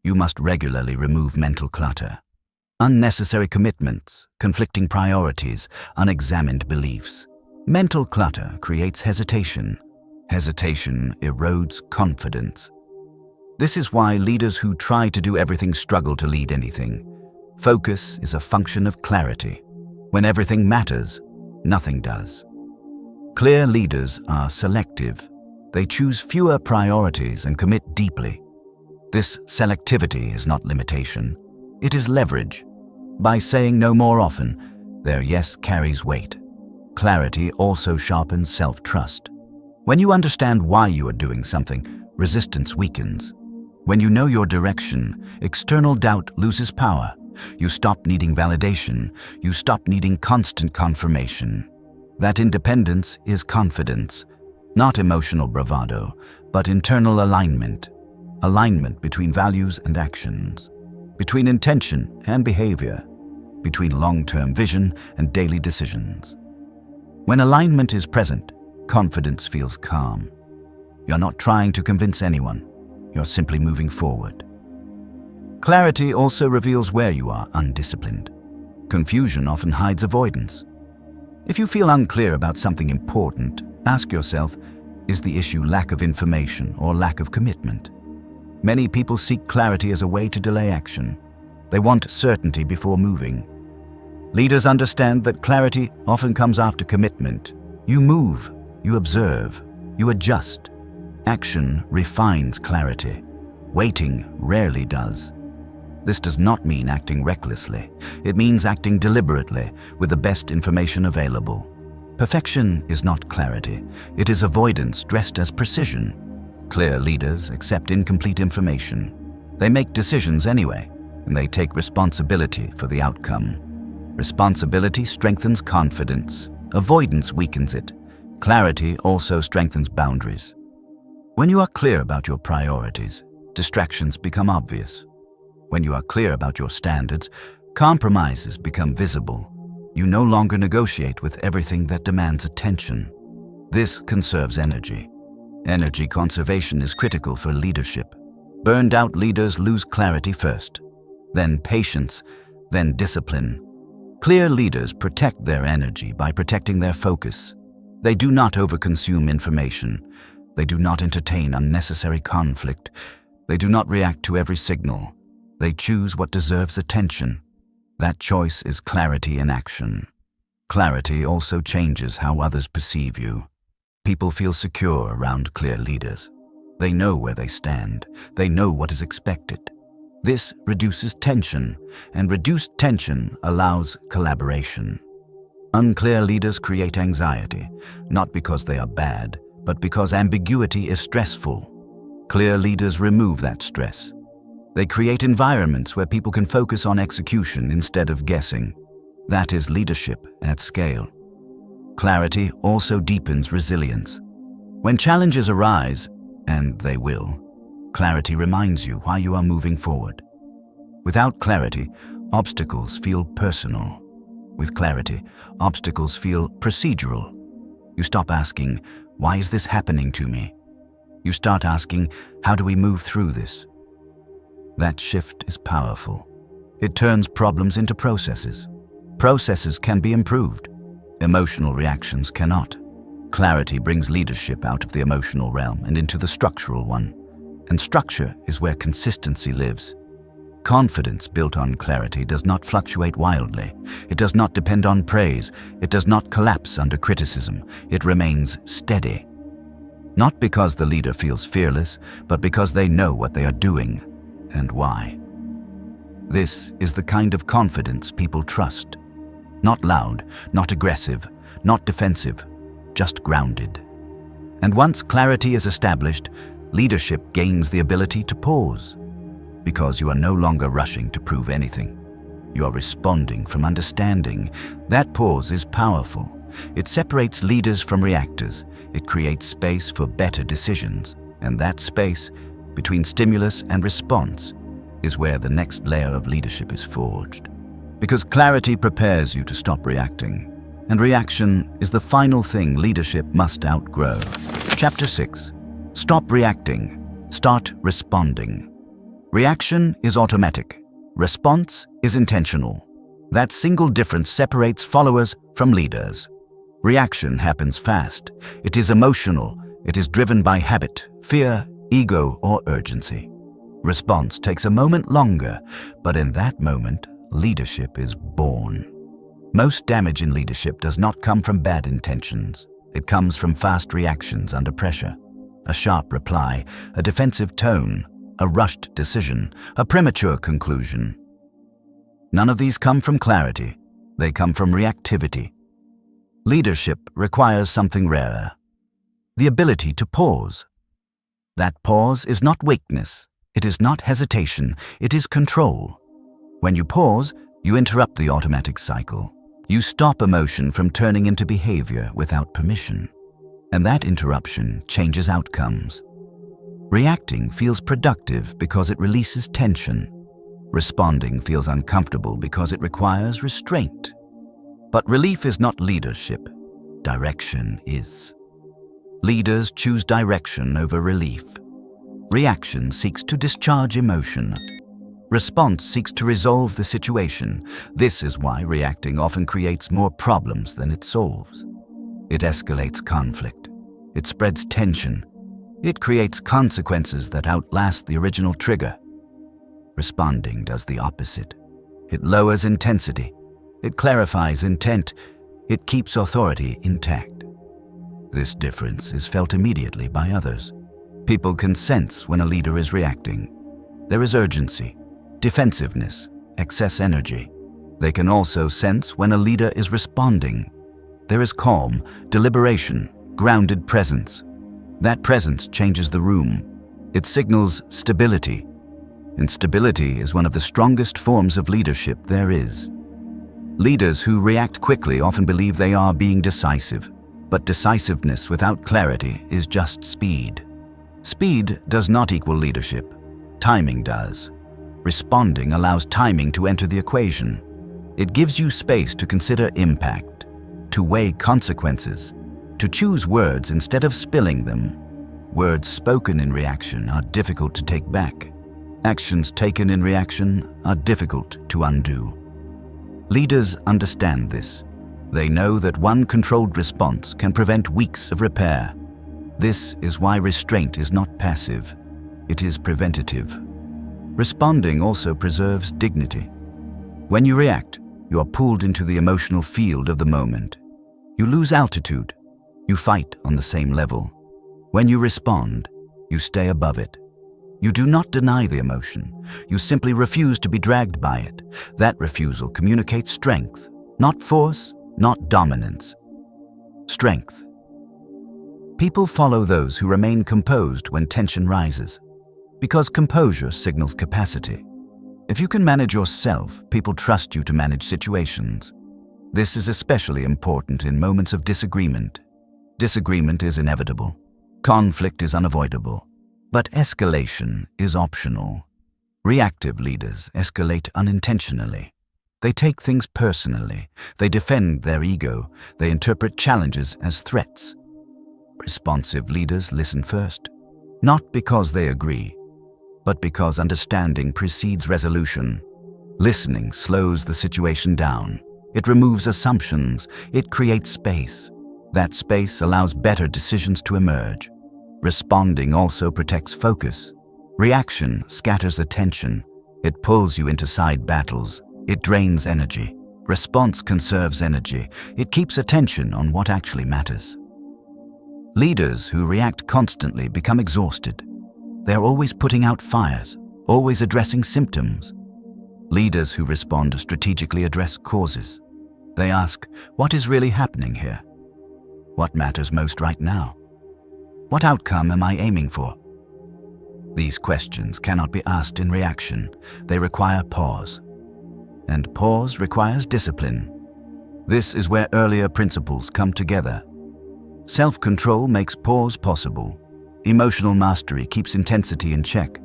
You must regularly remove mental clutter. Unnecessary commitments, conflicting priorities, unexamined beliefs. Mental clutter creates hesitation. Hesitation erodes confidence. This is why leaders who try to do everything struggle to lead anything. Focus is a function of clarity. When everything matters, nothing does. Clear leaders are selective. They choose fewer priorities and commit deeply. This selectivity is not limitation. It is leverage. By saying no more often, their yes carries weight. Clarity also sharpens self-trust. When you understand why you are doing something, resistance weakens. When you know your direction, external doubt loses power. You stop needing validation. You stop needing constant confirmation. That independence is confidence, not emotional bravado, but internal alignment. Alignment between values and actions, between intention and behavior, between long-term vision and daily decisions. When alignment is present, confidence feels calm. You're not trying to convince anyone. You're simply moving forward. Clarity also reveals where you are undisciplined. Confusion often hides avoidance. If you feel unclear about something important, ask yourself, is the issue lack of information or lack of commitment? Many people seek clarity as a way to delay action. They want certainty before moving. Leaders understand that clarity often comes after commitment. You move, you observe, you adjust. Action refines clarity. Waiting rarely does. This does not mean acting recklessly. It means acting deliberately with the best information available. Perfection is not clarity. It is avoidance dressed as precision. Clear leaders accept incomplete information. They make decisions anyway, and they take responsibility for the outcome. Responsibility strengthens confidence. Avoidance weakens it. Clarity also strengthens boundaries. When you are clear about your priorities, distractions become obvious. When you are clear about your standards, compromises become visible. You no longer negotiate with everything that demands attention. This conserves energy. Energy conservation is critical for leadership. Burned-out leaders lose clarity first, then patience, then discipline. Clear leaders protect their energy by protecting their focus. They do not overconsume information. They do not entertain unnecessary conflict. They do not react to every signal. They choose what deserves attention. That choice is clarity in action. Clarity also changes how others perceive you. People feel secure around clear leaders. They know where they stand. They know what is expected. This reduces tension, and reduced tension allows collaboration. Unclear leaders create anxiety, not because they are bad, but because ambiguity is stressful. Clear leaders remove that stress. They create environments where people can focus on execution instead of guessing. That is leadership at scale. Clarity also deepens resilience. When challenges arise, and they will, clarity reminds you why you are moving forward. Without clarity, obstacles feel personal. With clarity, obstacles feel procedural. You stop asking, why is this happening to me? You start asking, how do we move through this? That shift is powerful. It turns problems into processes. Processes can be improved. Emotional reactions cannot. Clarity brings leadership out of the emotional realm and into the structural one. And structure is where consistency lives. Confidence built on clarity does not fluctuate wildly. It does not depend on praise. It does not collapse under criticism. It remains steady. Not because the leader feels fearless, but because they know what they are doing and why. This is the kind of confidence people trust. Not loud, not aggressive, not defensive, just grounded. And once clarity is established, leadership gains the ability to pause. Because you are no longer rushing to prove anything. You are responding from understanding. That pause is powerful. It separates leaders from reactors. It creates space for better decisions. And that space, between stimulus and response, is where the next layer of leadership is forged. Because clarity prepares you to stop reacting. And reaction is the final thing leadership must outgrow. Chapter 6. Stop reacting. Start responding. Reaction is automatic. Response is intentional. That single difference separates followers from leaders. Reaction happens fast. It is emotional. It is driven by habit, fear, ego, or urgency. Response takes a moment longer, but in that moment, leadership is born. Most damage in leadership does not come from bad intentions. It comes from fast reactions under pressure. A sharp reply, a defensive tone, a rushed decision, a premature conclusion. None of these come from clarity. They come from reactivity. Leadership requires something rarer: the ability to pause. That pause is not weakness. It is not hesitation. It is control. When you pause, you interrupt the automatic cycle. You stop emotion from turning into behavior without permission. And that interruption changes outcomes. Reacting feels productive because it releases tension. Responding feels uncomfortable because it requires restraint. But relief is not leadership. Direction is. Leaders choose direction over relief. Reaction seeks to discharge emotion. Response seeks to resolve the situation. This is why reacting often creates more problems than it solves. It escalates conflict. It spreads tension. It creates consequences that outlast the original trigger. Responding does the opposite. It lowers intensity. It clarifies intent. It keeps authority intact. This difference is felt immediately by others. People can sense when a leader is reacting. There is urgency, defensiveness, excess energy. They can also sense when a leader is responding. There is calm, deliberation, grounded presence. That presence changes the room. It signals stability. And stability is one of the strongest forms of leadership there is. Leaders who react quickly often believe they are being decisive, but decisiveness without clarity is just speed. Speed does not equal leadership. Timing does. Responding allows timing to enter the equation. It gives you space to consider impact, to weigh consequences, to choose words instead of spilling them. Words spoken in reaction are difficult to take back. Actions taken in reaction are difficult to undo. Leaders understand this. They know that one controlled response can prevent weeks of repair. This is why restraint is not passive. It is preventative. Responding also preserves dignity. When you react, you are pulled into the emotional field of the moment. You lose altitude. You fight on the same level. When you respond, you stay above it. You do not deny the emotion. You simply refuse to be dragged by it. That refusal communicates strength, not force, not dominance. Strength. People follow those who remain composed when tension rises, because composure signals capacity. If you can manage yourself, people trust you to manage situations. This is especially important in moments of disagreement. Disagreement is inevitable. Conflict is unavoidable. But escalation is optional. Reactive leaders escalate unintentionally. They take things personally. They defend their ego. They interpret challenges as threats. Responsive leaders listen first, not because they agree, but because understanding precedes resolution. Listening slows the situation down. It removes assumptions. It creates space. That space allows better decisions to emerge. Responding also protects focus. Reaction scatters attention. It pulls you into side battles. It drains energy. Response conserves energy. It keeps attention on what actually matters. Leaders who react constantly become exhausted. They're always putting out fires, always addressing symptoms. Leaders who respond strategically address causes. They ask, what is really happening here? What matters most right now? What outcome am I aiming for? These questions cannot be asked in reaction. They require pause. And pause requires discipline. This is where earlier principles come together. Self-control makes pause possible. Emotional mastery keeps intensity in check.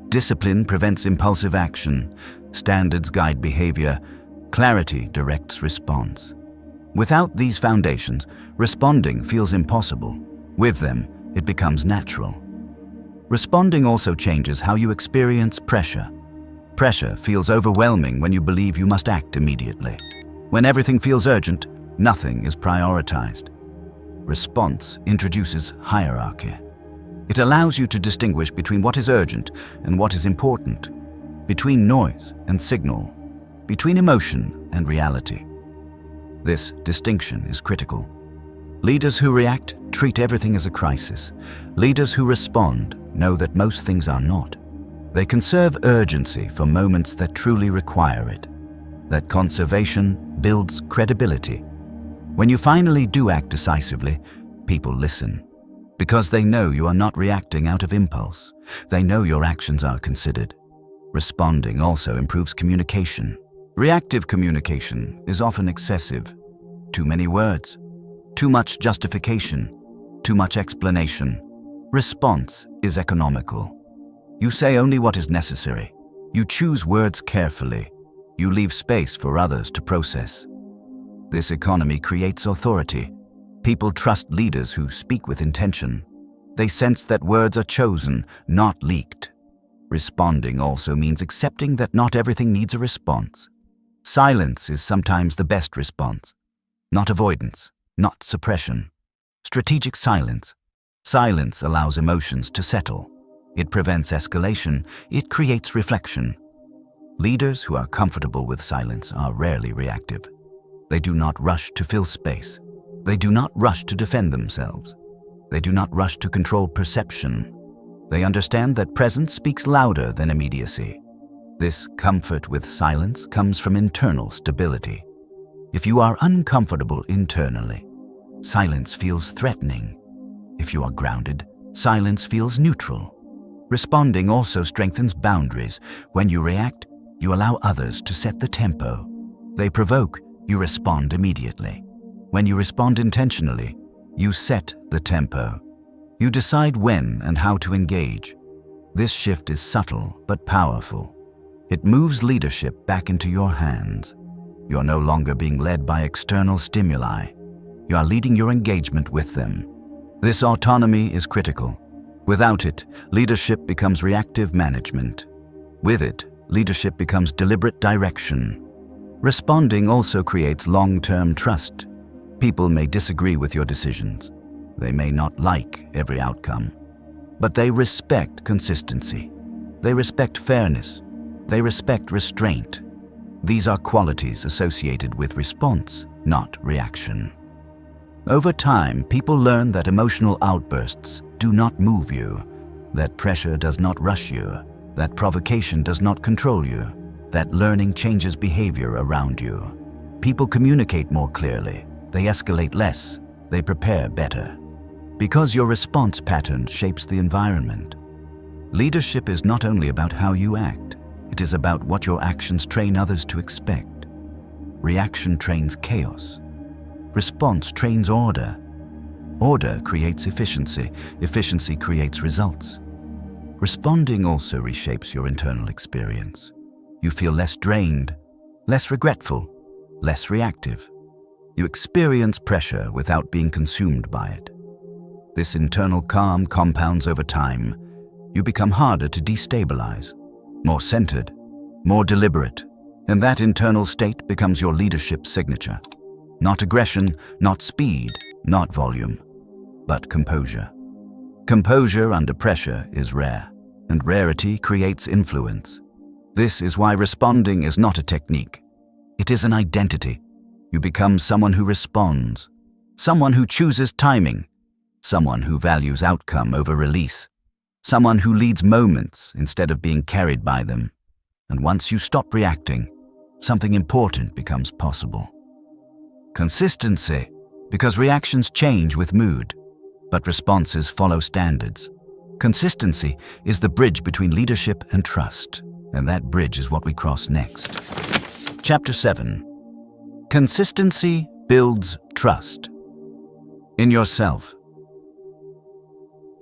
Discipline prevents impulsive action. Standards guide behavior. Clarity directs response. Without these foundations, responding feels impossible. With them, it becomes natural. Responding also changes how you experience pressure. Pressure feels overwhelming when you believe you must act immediately. When everything feels urgent, nothing is prioritized. Response introduces hierarchy. It allows you to distinguish between what is urgent and what is important, between noise and signal, between emotion and reality. This distinction is critical. Leaders who react treat everything as a crisis. Leaders who respond know that most things are not. They conserve urgency for moments that truly require it. That conservation builds credibility. When you finally do act decisively, people listen. Because they know you are not reacting out of impulse. They know your actions are considered. Responding also improves communication. Reactive communication is often excessive. Too many words, too much justification, too much explanation. Response is economical. You say only what is necessary. You choose words carefully. You leave space for others to process. This economy creates authority. People trust leaders who speak with intention. They sense that words are chosen, not leaked. Responding also means accepting that not everything needs a response. Silence is sometimes the best response. Not avoidance, not suppression. Strategic silence. Silence allows emotions to settle. It prevents escalation. It creates reflection. Leaders who are comfortable with silence are rarely reactive. They do not rush to fill space. They do not rush to defend themselves. They do not rush to control perception. They understand that presence speaks louder than immediacy. This comfort with silence comes from internal stability. If you are uncomfortable internally, silence feels threatening. If you are grounded, silence feels neutral. Responding also strengthens boundaries. When you react, you allow others to set the tempo. They provoke, you respond immediately. When you respond intentionally, you set the tempo. You decide when and how to engage. This shift is subtle but powerful. It moves leadership back into your hands. You are no longer being led by external stimuli. You are leading your engagement with them. This autonomy is critical. Without it, leadership becomes reactive management. With it, leadership becomes deliberate direction. Responding also creates long-term trust. People may disagree with your decisions. They may not like every outcome. But they respect consistency. They respect fairness. They respect restraint. These are qualities associated with response, not reaction. Over time, people learn that emotional outbursts do not move you, that pressure does not rush you, that provocation does not control you, that learning changes behavior around you. People communicate more clearly. They escalate less. They prepare better. Because your response pattern shapes the environment. Leadership is not only about how you act. It is about what your actions train others to expect. Reaction trains chaos. Response trains order. Order creates efficiency. Efficiency creates results. Responding also reshapes your internal experience. You feel less drained, less regretful, less reactive. You experience pressure without being consumed by it. This internal calm compounds over time. You become harder to destabilize, more centered, more deliberate, and that internal state becomes your leadership signature. Not aggression, not speed, not volume, but composure. Composure under pressure is rare, and rarity creates influence. This is why responding is not a technique. It is an identity. You become someone who responds, someone who chooses timing, someone who values outcome over release, someone who leads moments instead of being carried by them. And once you stop reacting, something important becomes possible. Consistency, because reactions change with mood, but responses follow standards. Consistency is the bridge between leadership and trust, and that bridge is what we cross next. Chapter 7. Consistency builds trust. In yourself.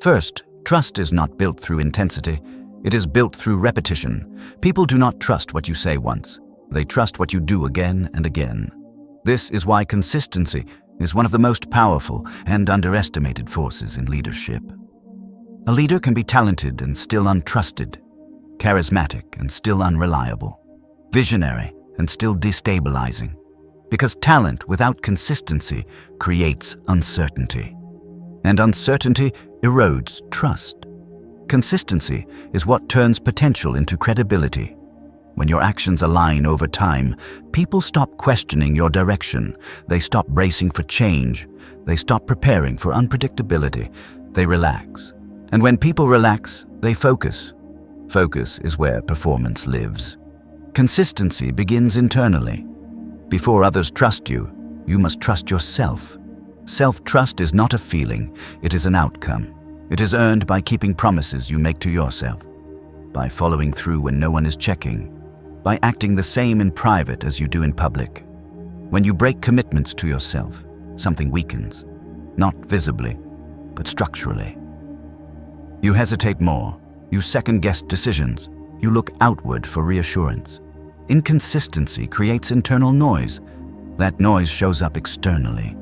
First, trust is not built through intensity. It is built through repetition. People do not trust what you say once. They trust what you do again and again. This is why consistency is one of the most powerful and underestimated forces in leadership. A leader can be talented and still untrusted, charismatic and still unreliable, visionary and still destabilizing. Because talent without consistency creates uncertainty. And uncertainty erodes trust. Consistency is what turns potential into credibility. When your actions align over time, people stop questioning your direction. They stop bracing for change. They stop preparing for unpredictability. They relax. And when people relax, they focus. Focus is where performance lives. Consistency begins internally. Before others trust you, you must trust yourself. Self-trust is not a feeling, it is an outcome. It is earned by keeping promises you make to yourself, by following through when no one is checking, by acting the same in private as you do in public. When you break commitments to yourself, something weakens, not visibly, but structurally. You hesitate more, you second-guess decisions, you look outward for reassurance. Inconsistency creates internal noise. That noise shows up externally.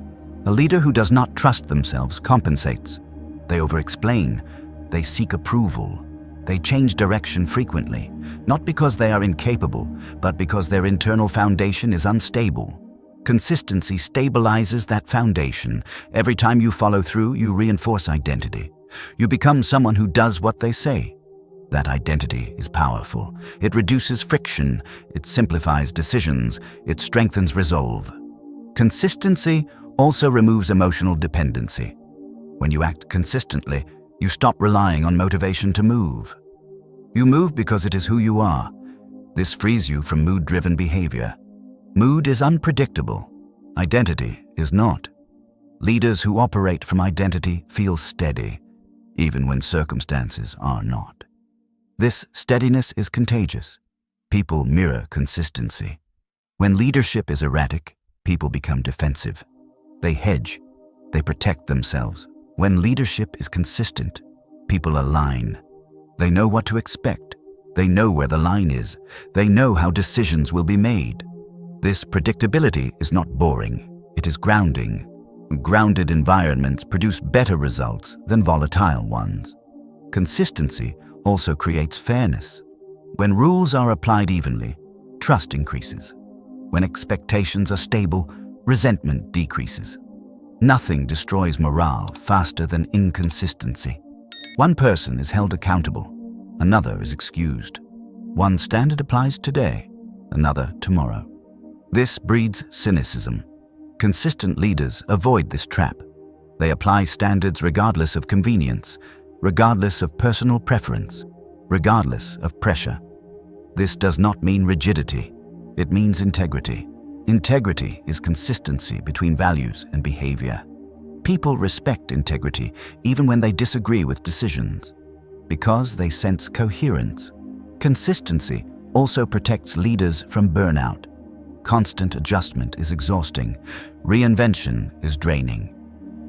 A leader who does not trust themselves compensates. They over-explain, they seek approval, they change direction frequently, not because they are incapable, but because their internal foundation is unstable. Consistency stabilizes that foundation. Every time you follow through, you reinforce identity. You become someone who does what they say. That identity is powerful. It reduces friction, it simplifies decisions, it strengthens resolve. Consistency also removes emotional dependency. When you act consistently, you stop relying on motivation to move. You move because it is who you are. This frees you from mood-driven behavior. Mood is unpredictable. Identity is not. Leaders who operate from identity feel steady, even when circumstances are not. This steadiness is contagious. People mirror consistency. When leadership is erratic, people become defensive. They hedge. They protect themselves. When leadership is consistent, people align. They know what to expect. They know where the line is. They know how decisions will be made. This predictability is not boring. It is grounding. Grounded environments produce better results than volatile ones. Consistency also creates fairness. When rules are applied evenly, trust increases. When expectations are stable, resentment decreases. Nothing destroys morale faster than inconsistency. One person is held accountable, another is excused. One standard applies today, another tomorrow. This breeds cynicism. Consistent leaders avoid this trap. They apply standards regardless of convenience, regardless of personal preference, regardless of pressure. This does not mean rigidity. It means integrity. Integrity is consistency between values and behavior. People respect integrity even when they disagree with decisions, because they sense coherence. Consistency also protects leaders from burnout. Constant adjustment is exhausting. Reinvention is draining.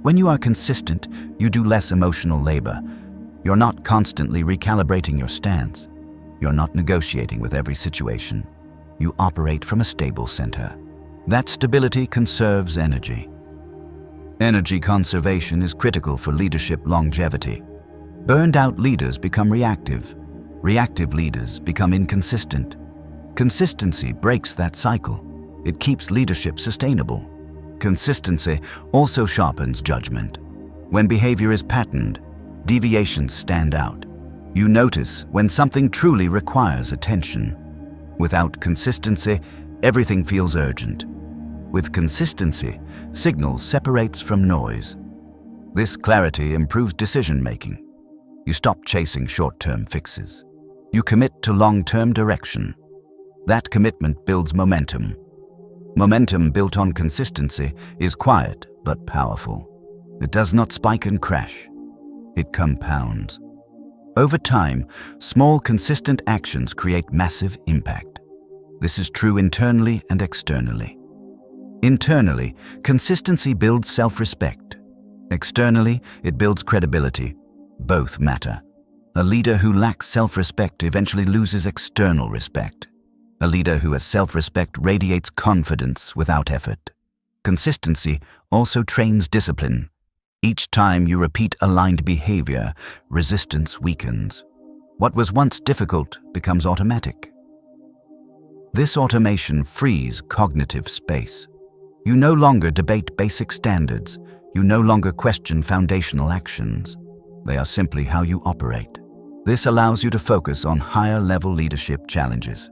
When you are consistent, you do less emotional labor. You're not constantly recalibrating your stance. You're not negotiating with every situation. You operate from a stable center. That stability conserves energy. Energy conservation is critical for leadership longevity. Burned-out leaders become reactive. Reactive leaders become inconsistent. Consistency breaks that cycle. It keeps leadership sustainable. Consistency also sharpens judgment. When behavior is patterned, deviations stand out. You notice when something truly requires attention. Without consistency, everything feels urgent. With consistency, signal separates from noise. This clarity improves decision-making. You stop chasing short-term fixes. You commit to long-term direction. That commitment builds momentum. Momentum built on consistency is quiet but powerful. It does not spike and crash. It compounds. Over time, small, consistent actions create massive impact. This is true internally and externally. Internally, consistency builds self-respect. Externally, it builds credibility. Both matter. A leader who lacks self-respect eventually loses external respect. A leader who has self-respect radiates confidence without effort. Consistency also trains discipline. Each time you repeat aligned behavior, resistance weakens. What was once difficult becomes automatic. This automation frees cognitive space. You no longer debate basic standards. You no longer question foundational actions. They are simply how you operate. This allows you to focus on higher-level leadership challenges.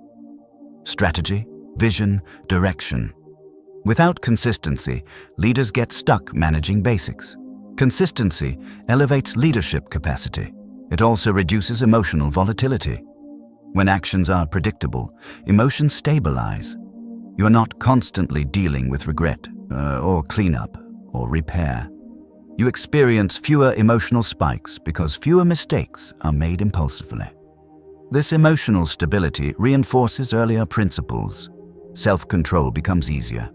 strategy, vision, direction. Without consistency, leaders get stuck managing basics. Consistency elevates leadership capacity. It also reduces emotional volatility. When actions are predictable, emotions stabilize. You are not constantly dealing with regret, or cleanup, or repair. You experience fewer emotional spikes because fewer mistakes are made impulsively. This emotional stability reinforces earlier principles. Self-control becomes easier.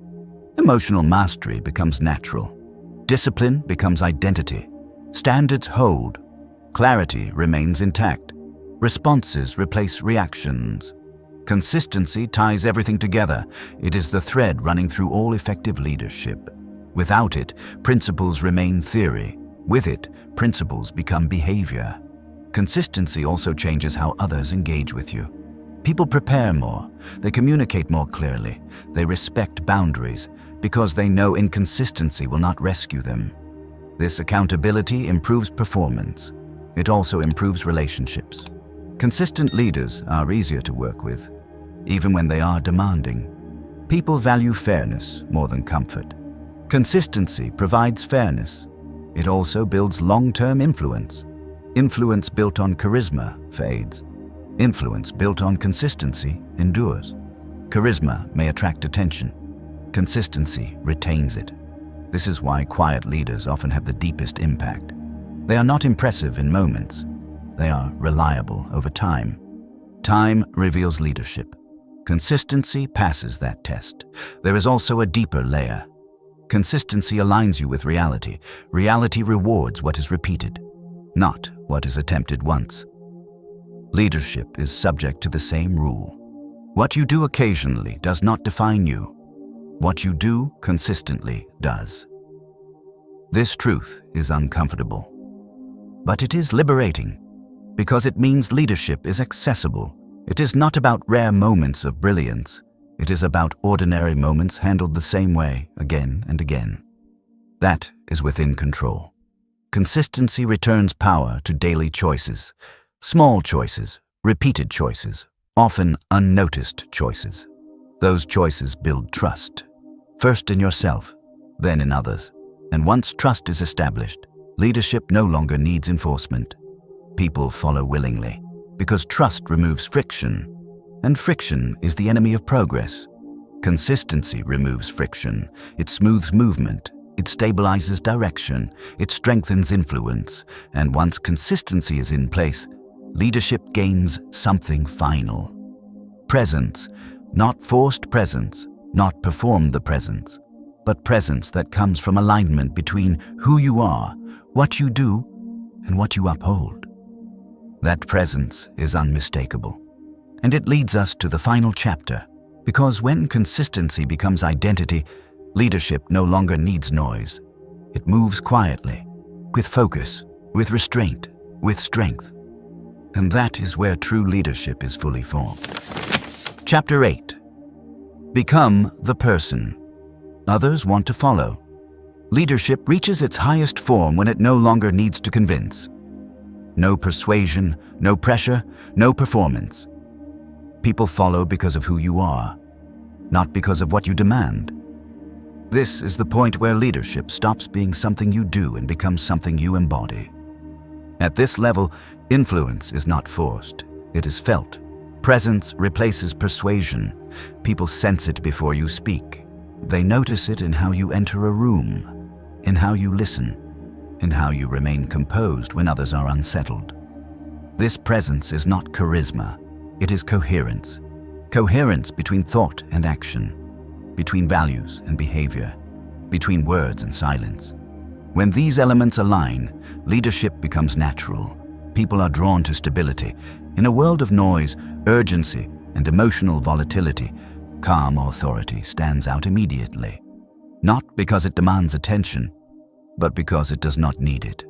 Emotional mastery becomes natural. Discipline becomes identity. Standards hold. Clarity remains intact. Responses replace reactions. Consistency ties everything together. It is the thread running through all effective leadership. Without it, principles remain theory. With it, principles become behavior. Consistency also changes how others engage with you. People prepare more, they communicate more clearly, they respect boundaries because they know inconsistency will not rescue them. This accountability improves performance. It also improves relationships. Consistent leaders are easier to work with, even when they are demanding. People value fairness more than comfort. Consistency provides fairness. It also builds long-term influence. Influence built on charisma fades. Influence built on consistency endures. Charisma may attract attention. Consistency retains it. This is why quiet leaders often have the deepest impact. They are not impressive in moments. They are reliable over time. Time reveals leadership. Consistency passes that test. There is also a deeper layer. Consistency aligns you with reality. Reality rewards what is repeated, not what is attempted once. Leadership is subject to the same rule. What you do occasionally does not define you. What you do consistently does. This truth is uncomfortable, but it is liberating because it means leadership is accessible. It is not about rare moments of brilliance. It is about ordinary moments handled the same way again and again. That is within control. Consistency returns power to daily choices, small choices, repeated choices, often unnoticed choices. Those choices build trust, first in yourself, then in others. And once trust is established, leadership no longer needs enforcement. People follow willingly because trust removes friction, and friction is the enemy of progress. Consistency removes friction. It smooths movement. It stabilizes direction. It strengthens influence. And once consistency is in place, leadership gains something final. Presence, not forced presence, not performed the presence, but presence that comes from alignment between who you are, what you do, and what you uphold. That presence is unmistakable. And it leads us to the final chapter, because when consistency becomes identity, leadership no longer needs noise. It moves quietly, with focus, with restraint, with strength. And that is where true leadership is fully formed. Chapter 8. Become the person others want to follow. Leadership reaches its highest form when it no longer needs to convince. No persuasion, no pressure, no performance. People follow because of who you are, not because of what you demand. This is the point where leadership stops being something you do and becomes something you embody. At this level, influence is not forced, it is felt. Presence replaces persuasion. People sense it before you speak. They notice it in how you enter a room, in how you listen, in how you remain composed when others are unsettled. This presence is not charisma, it is coherence. Coherence between thought and action, between values and behavior, between words and silence. When these elements align, leadership becomes natural. People are drawn to stability. In a world of noise, urgency, and emotional volatility, calm authority stands out immediately. Not because it demands attention, but because it does not need it.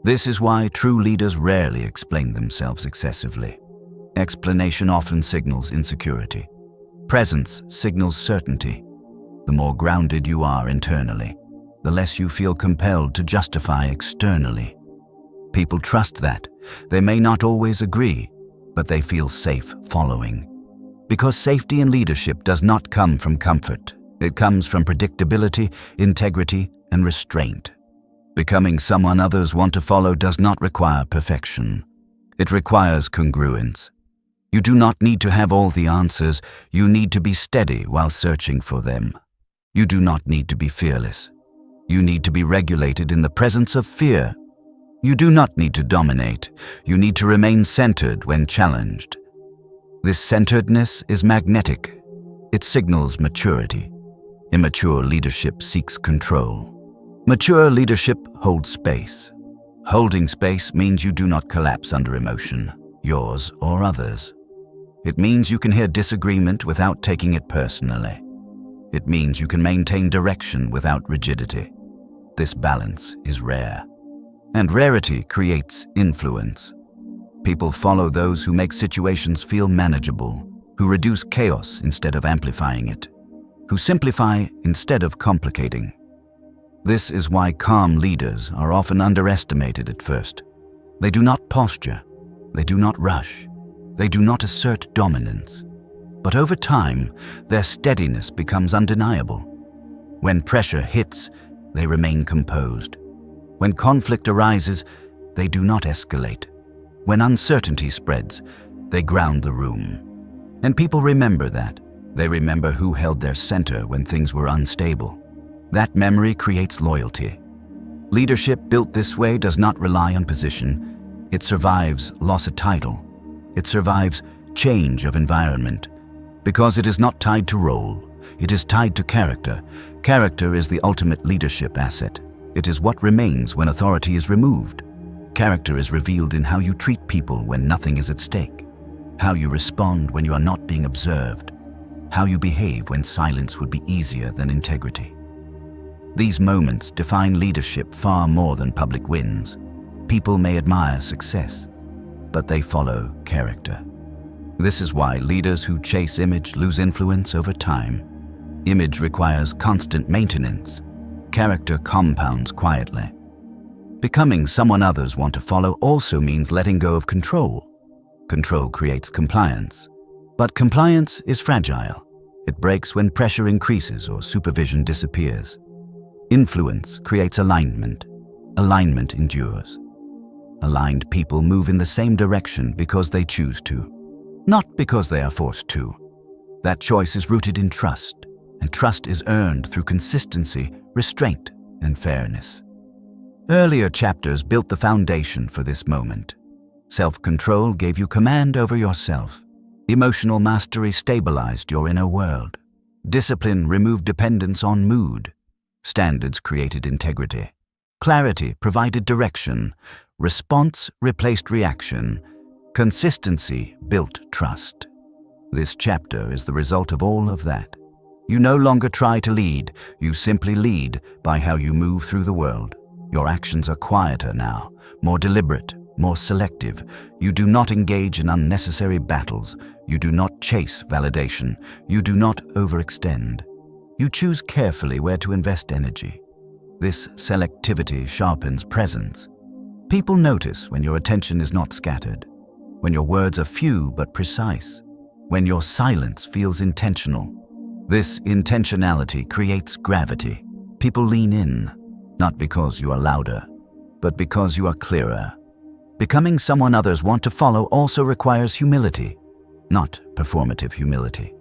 This is why true leaders rarely explain themselves excessively. Explanation often signals insecurity. Presence signals certainty. The more grounded you are internally, the less you feel compelled to justify externally. People trust that. They may not always agree, but they feel safe following. Because safety in leadership does not come from comfort. It comes from predictability, integrity, and restraint. Becoming someone others want to follow does not require perfection. It requires congruence. You do not need to have all the answers. You need to be steady while searching for them. You do not need to be fearless. You need to be regulated in the presence of fear. You do not need to dominate. You need to remain centered when challenged. This centeredness is magnetic. It signals maturity. Immature leadership seeks control. Mature leadership holds space. Holding space means you do not collapse under emotion, yours or others. It means you can hear disagreement without taking it personally. It means you can maintain direction without rigidity. This balance is rare. And rarity creates influence. People follow those who make situations feel manageable, who reduce chaos instead of amplifying it, who simplify instead of complicating. This is why calm leaders are often underestimated at first. They do not posture. They do not rush. They do not assert dominance. But over time, their steadiness becomes undeniable. When pressure hits, they remain composed. When conflict arises, they do not escalate. When uncertainty spreads, they ground the room. And people remember that. They remember who held their center when things were unstable. That memory creates loyalty. Leadership built this way does not rely on position. It survives loss of title. It survives change of environment. Because it is not tied to role. It is tied to character. Character is the ultimate leadership asset. It is what remains when authority is removed. Character is revealed in how you treat people when nothing is at stake, how you respond when you are not being observed, how you behave when silence would be easier than integrity. These moments define leadership far more than public wins. People may admire success, but they follow character. This is why leaders who chase image lose influence over time. Image requires constant maintenance. Character compounds quietly. Becoming someone others want to follow also means letting go of control. Control creates compliance. But compliance is fragile. It breaks when pressure increases or supervision disappears. Influence creates alignment. Alignment endures. Aligned people move in the same direction because they choose to, not because they are forced to. That choice is rooted in trust, and trust is earned through consistency, restraint, and fairness. Earlier chapters built the foundation for this moment. Self-control gave you command over yourself. Emotional mastery stabilized your inner world. Discipline removed dependence on mood. Standards created integrity. Clarity provided direction. Response replaced reaction. Consistency built trust. This chapter is the result of all of that. You no longer try to lead. You simply lead by how you move through the world. Your actions are quieter now, more deliberate, more selective. You do not engage in unnecessary battles. You do not chase validation. You do not overextend. You choose carefully where to invest energy. This selectivity sharpens presence. People notice when your attention is not scattered, when your words are few but precise, when your silence feels intentional. This intentionality creates gravity. People lean in, not because you are louder, but because you are clearer. Becoming someone others want to follow also requires humility, not performative humility,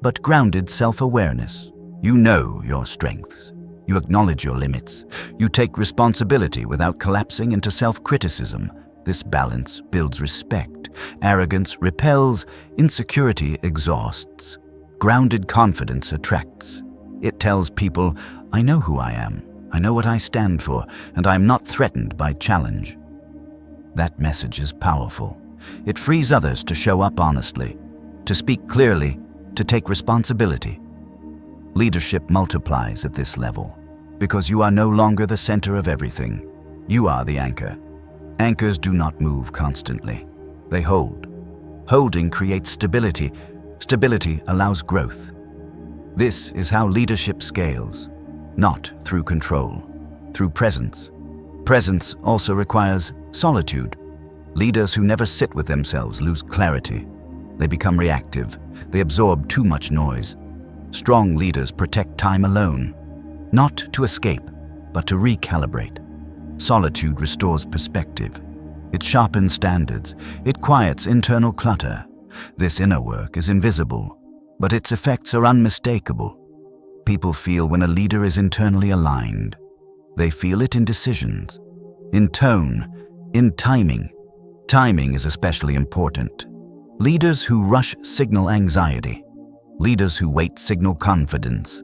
but grounded self-awareness. You know your strengths. You acknowledge your limits. You take responsibility without collapsing into self-criticism. This balance builds respect. Arrogance repels. Insecurity exhausts. Grounded confidence attracts. It tells people, I know who I am. I know what I stand for, and I am not threatened by challenge. That message is powerful. It frees others to show up honestly, to speak clearly, to take responsibility. Leadership multiplies at this level because you are no longer the center of everything. You are the anchor. Anchors do not move constantly. They hold. Holding creates stability. Stability allows growth. This is how leadership scales, not through control, through presence. Presence also requires solitude. Leaders who never sit with themselves lose clarity. They become reactive. They absorb too much noise. Strong leaders protect time alone, not to escape, but to recalibrate. Solitude restores perspective. It sharpens standards. It quiets internal clutter. This inner work is invisible, but its effects are unmistakable. People feel when a leader is internally aligned. They feel it in decisions, in tone, in timing. Timing is especially important. Leaders who rush signal anxiety. Leaders who wait signal confidence.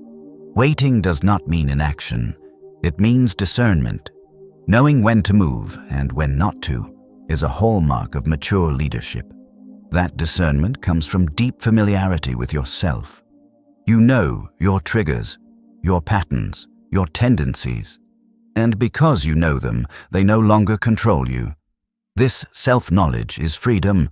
Waiting does not mean inaction. It means discernment. Knowing when to move and when not to is a hallmark of mature leadership. That discernment comes from deep familiarity with yourself. You know your triggers, your patterns, your tendencies. And because you know them, they no longer control you. This self-knowledge is freedom.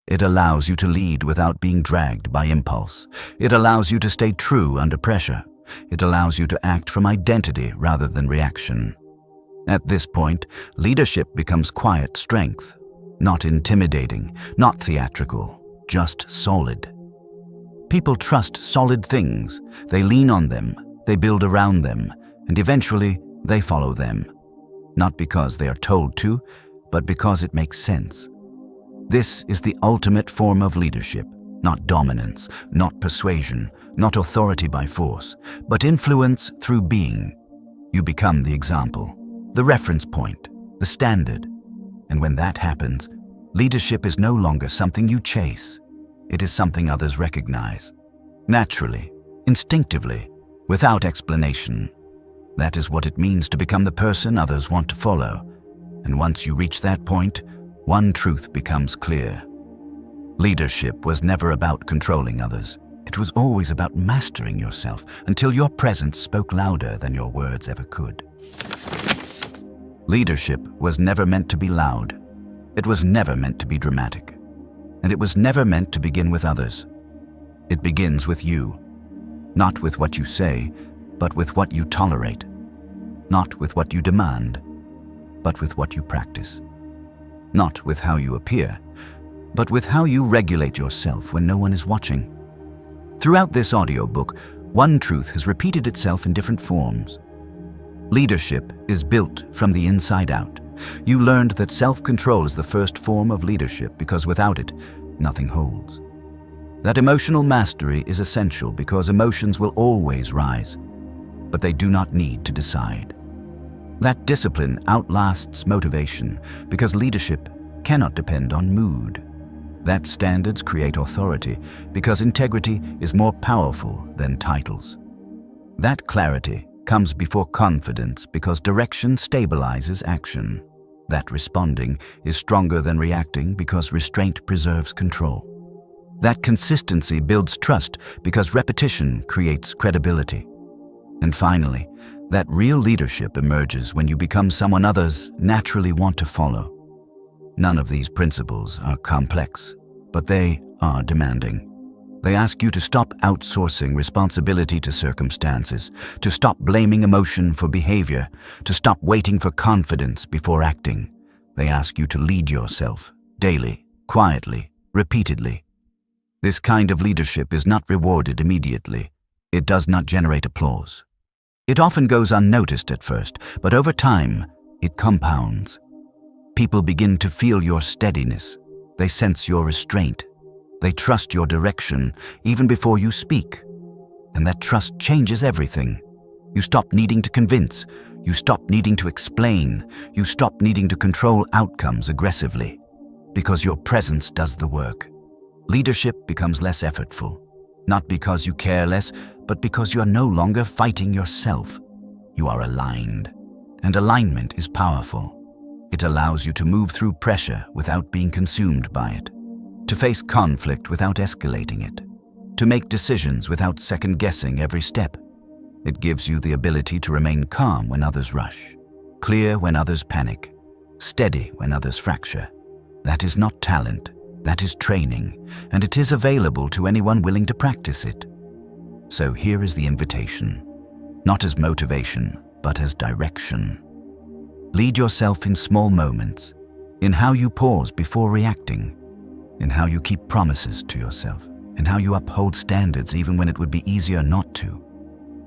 It allows you to lead without being dragged by impulse. It allows you to stay true under pressure. It allows you to act from identity rather than reaction. At this point, leadership becomes quiet strength, not intimidating, not theatrical, just solid. People trust solid things. They lean on them, they build around them, and eventually they follow them. Not because they are told to, but because it makes sense. This is the ultimate form of leadership, not dominance, not persuasion, not authority by force, but influence through being. You become the example, the reference point, the standard. And when that happens, leadership is no longer something you chase. It is something others recognize. Naturally, instinctively, without explanation. That is what it means to become the person others want to follow. And once you reach that point, one truth becomes clear. Leadership was never about controlling others. It was always about mastering yourself until your presence spoke louder than your words ever could. Leadership was never meant to be loud. It was never meant to be dramatic. And it was never meant to begin with others. It begins with you. Not with what you say, but with what you tolerate. Not with what you demand, but with what you practice. Not with how you appear, but with how you regulate yourself when no one is watching. Throughout this audiobook, one truth has repeated itself in different forms. Leadership is built from the inside out. You learned that self-control is the first form of leadership because without it, nothing holds. That emotional mastery is essential because emotions will always rise, but they do not need to decide. That discipline outlasts motivation because leadership cannot depend on mood. That standards create authority because integrity is more powerful than titles. That clarity comes before confidence because direction stabilizes action. That responding is stronger than reacting because restraint preserves control. That consistency builds trust because repetition creates credibility. And finally, that real leadership emerges when you become someone others naturally want to follow. None of these principles are complex, but they are demanding. They ask you to stop outsourcing responsibility to circumstances, to stop blaming emotion for behavior, to stop waiting for confidence before acting. They ask you to lead yourself, daily, quietly, repeatedly. This kind of leadership is not rewarded immediately. It does not generate applause. It often goes unnoticed at first, but over time, it compounds. People begin to feel your steadiness. They sense your restraint. They trust your direction even before you speak. And that trust changes everything. You stop needing to convince. You stop needing to explain. You stop needing to control outcomes aggressively. Because your presence does the work. Leadership becomes less effortful. Not because you care less, but because you are no longer fighting yourself. You are aligned. And alignment is powerful. It allows you to move through pressure without being consumed by it. To face conflict without escalating it. To make decisions without second-guessing every step. It gives you the ability to remain calm when others rush. Clear when others panic. Steady when others fracture. That is not talent. That is training, and it is available to anyone willing to practice it. So here is the invitation, not as motivation, but as direction. Lead yourself in small moments, in how you pause before reacting, in how you keep promises to yourself, in how you uphold standards even when it would be easier not to,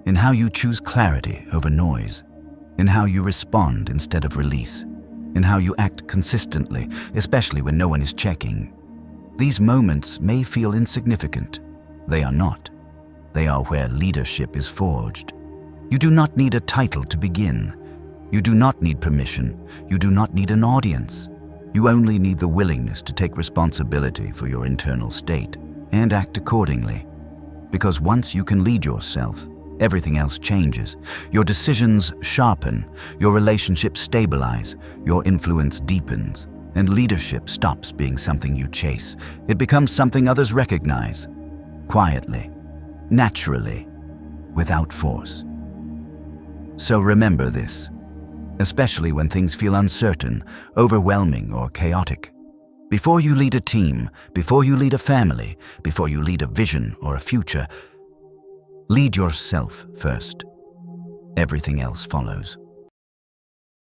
in how you choose clarity over noise, in how you respond instead of release, in how you act consistently, especially when no one is checking. These moments may feel insignificant. They are not. They are where leadership is forged. You do not need a title to begin. You do not need permission. You do not need an audience. You only need the willingness to take responsibility for your internal state and act accordingly. Because once you can lead yourself, everything else changes. Your decisions sharpen, your relationships stabilize, your influence deepens, and leadership stops being something you chase. It becomes something others recognize, quietly, naturally, without force. So remember this, especially when things feel uncertain, overwhelming, or chaotic. Before you lead a team, before you lead a family, before you lead a vision or a future, lead yourself first. Everything else follows.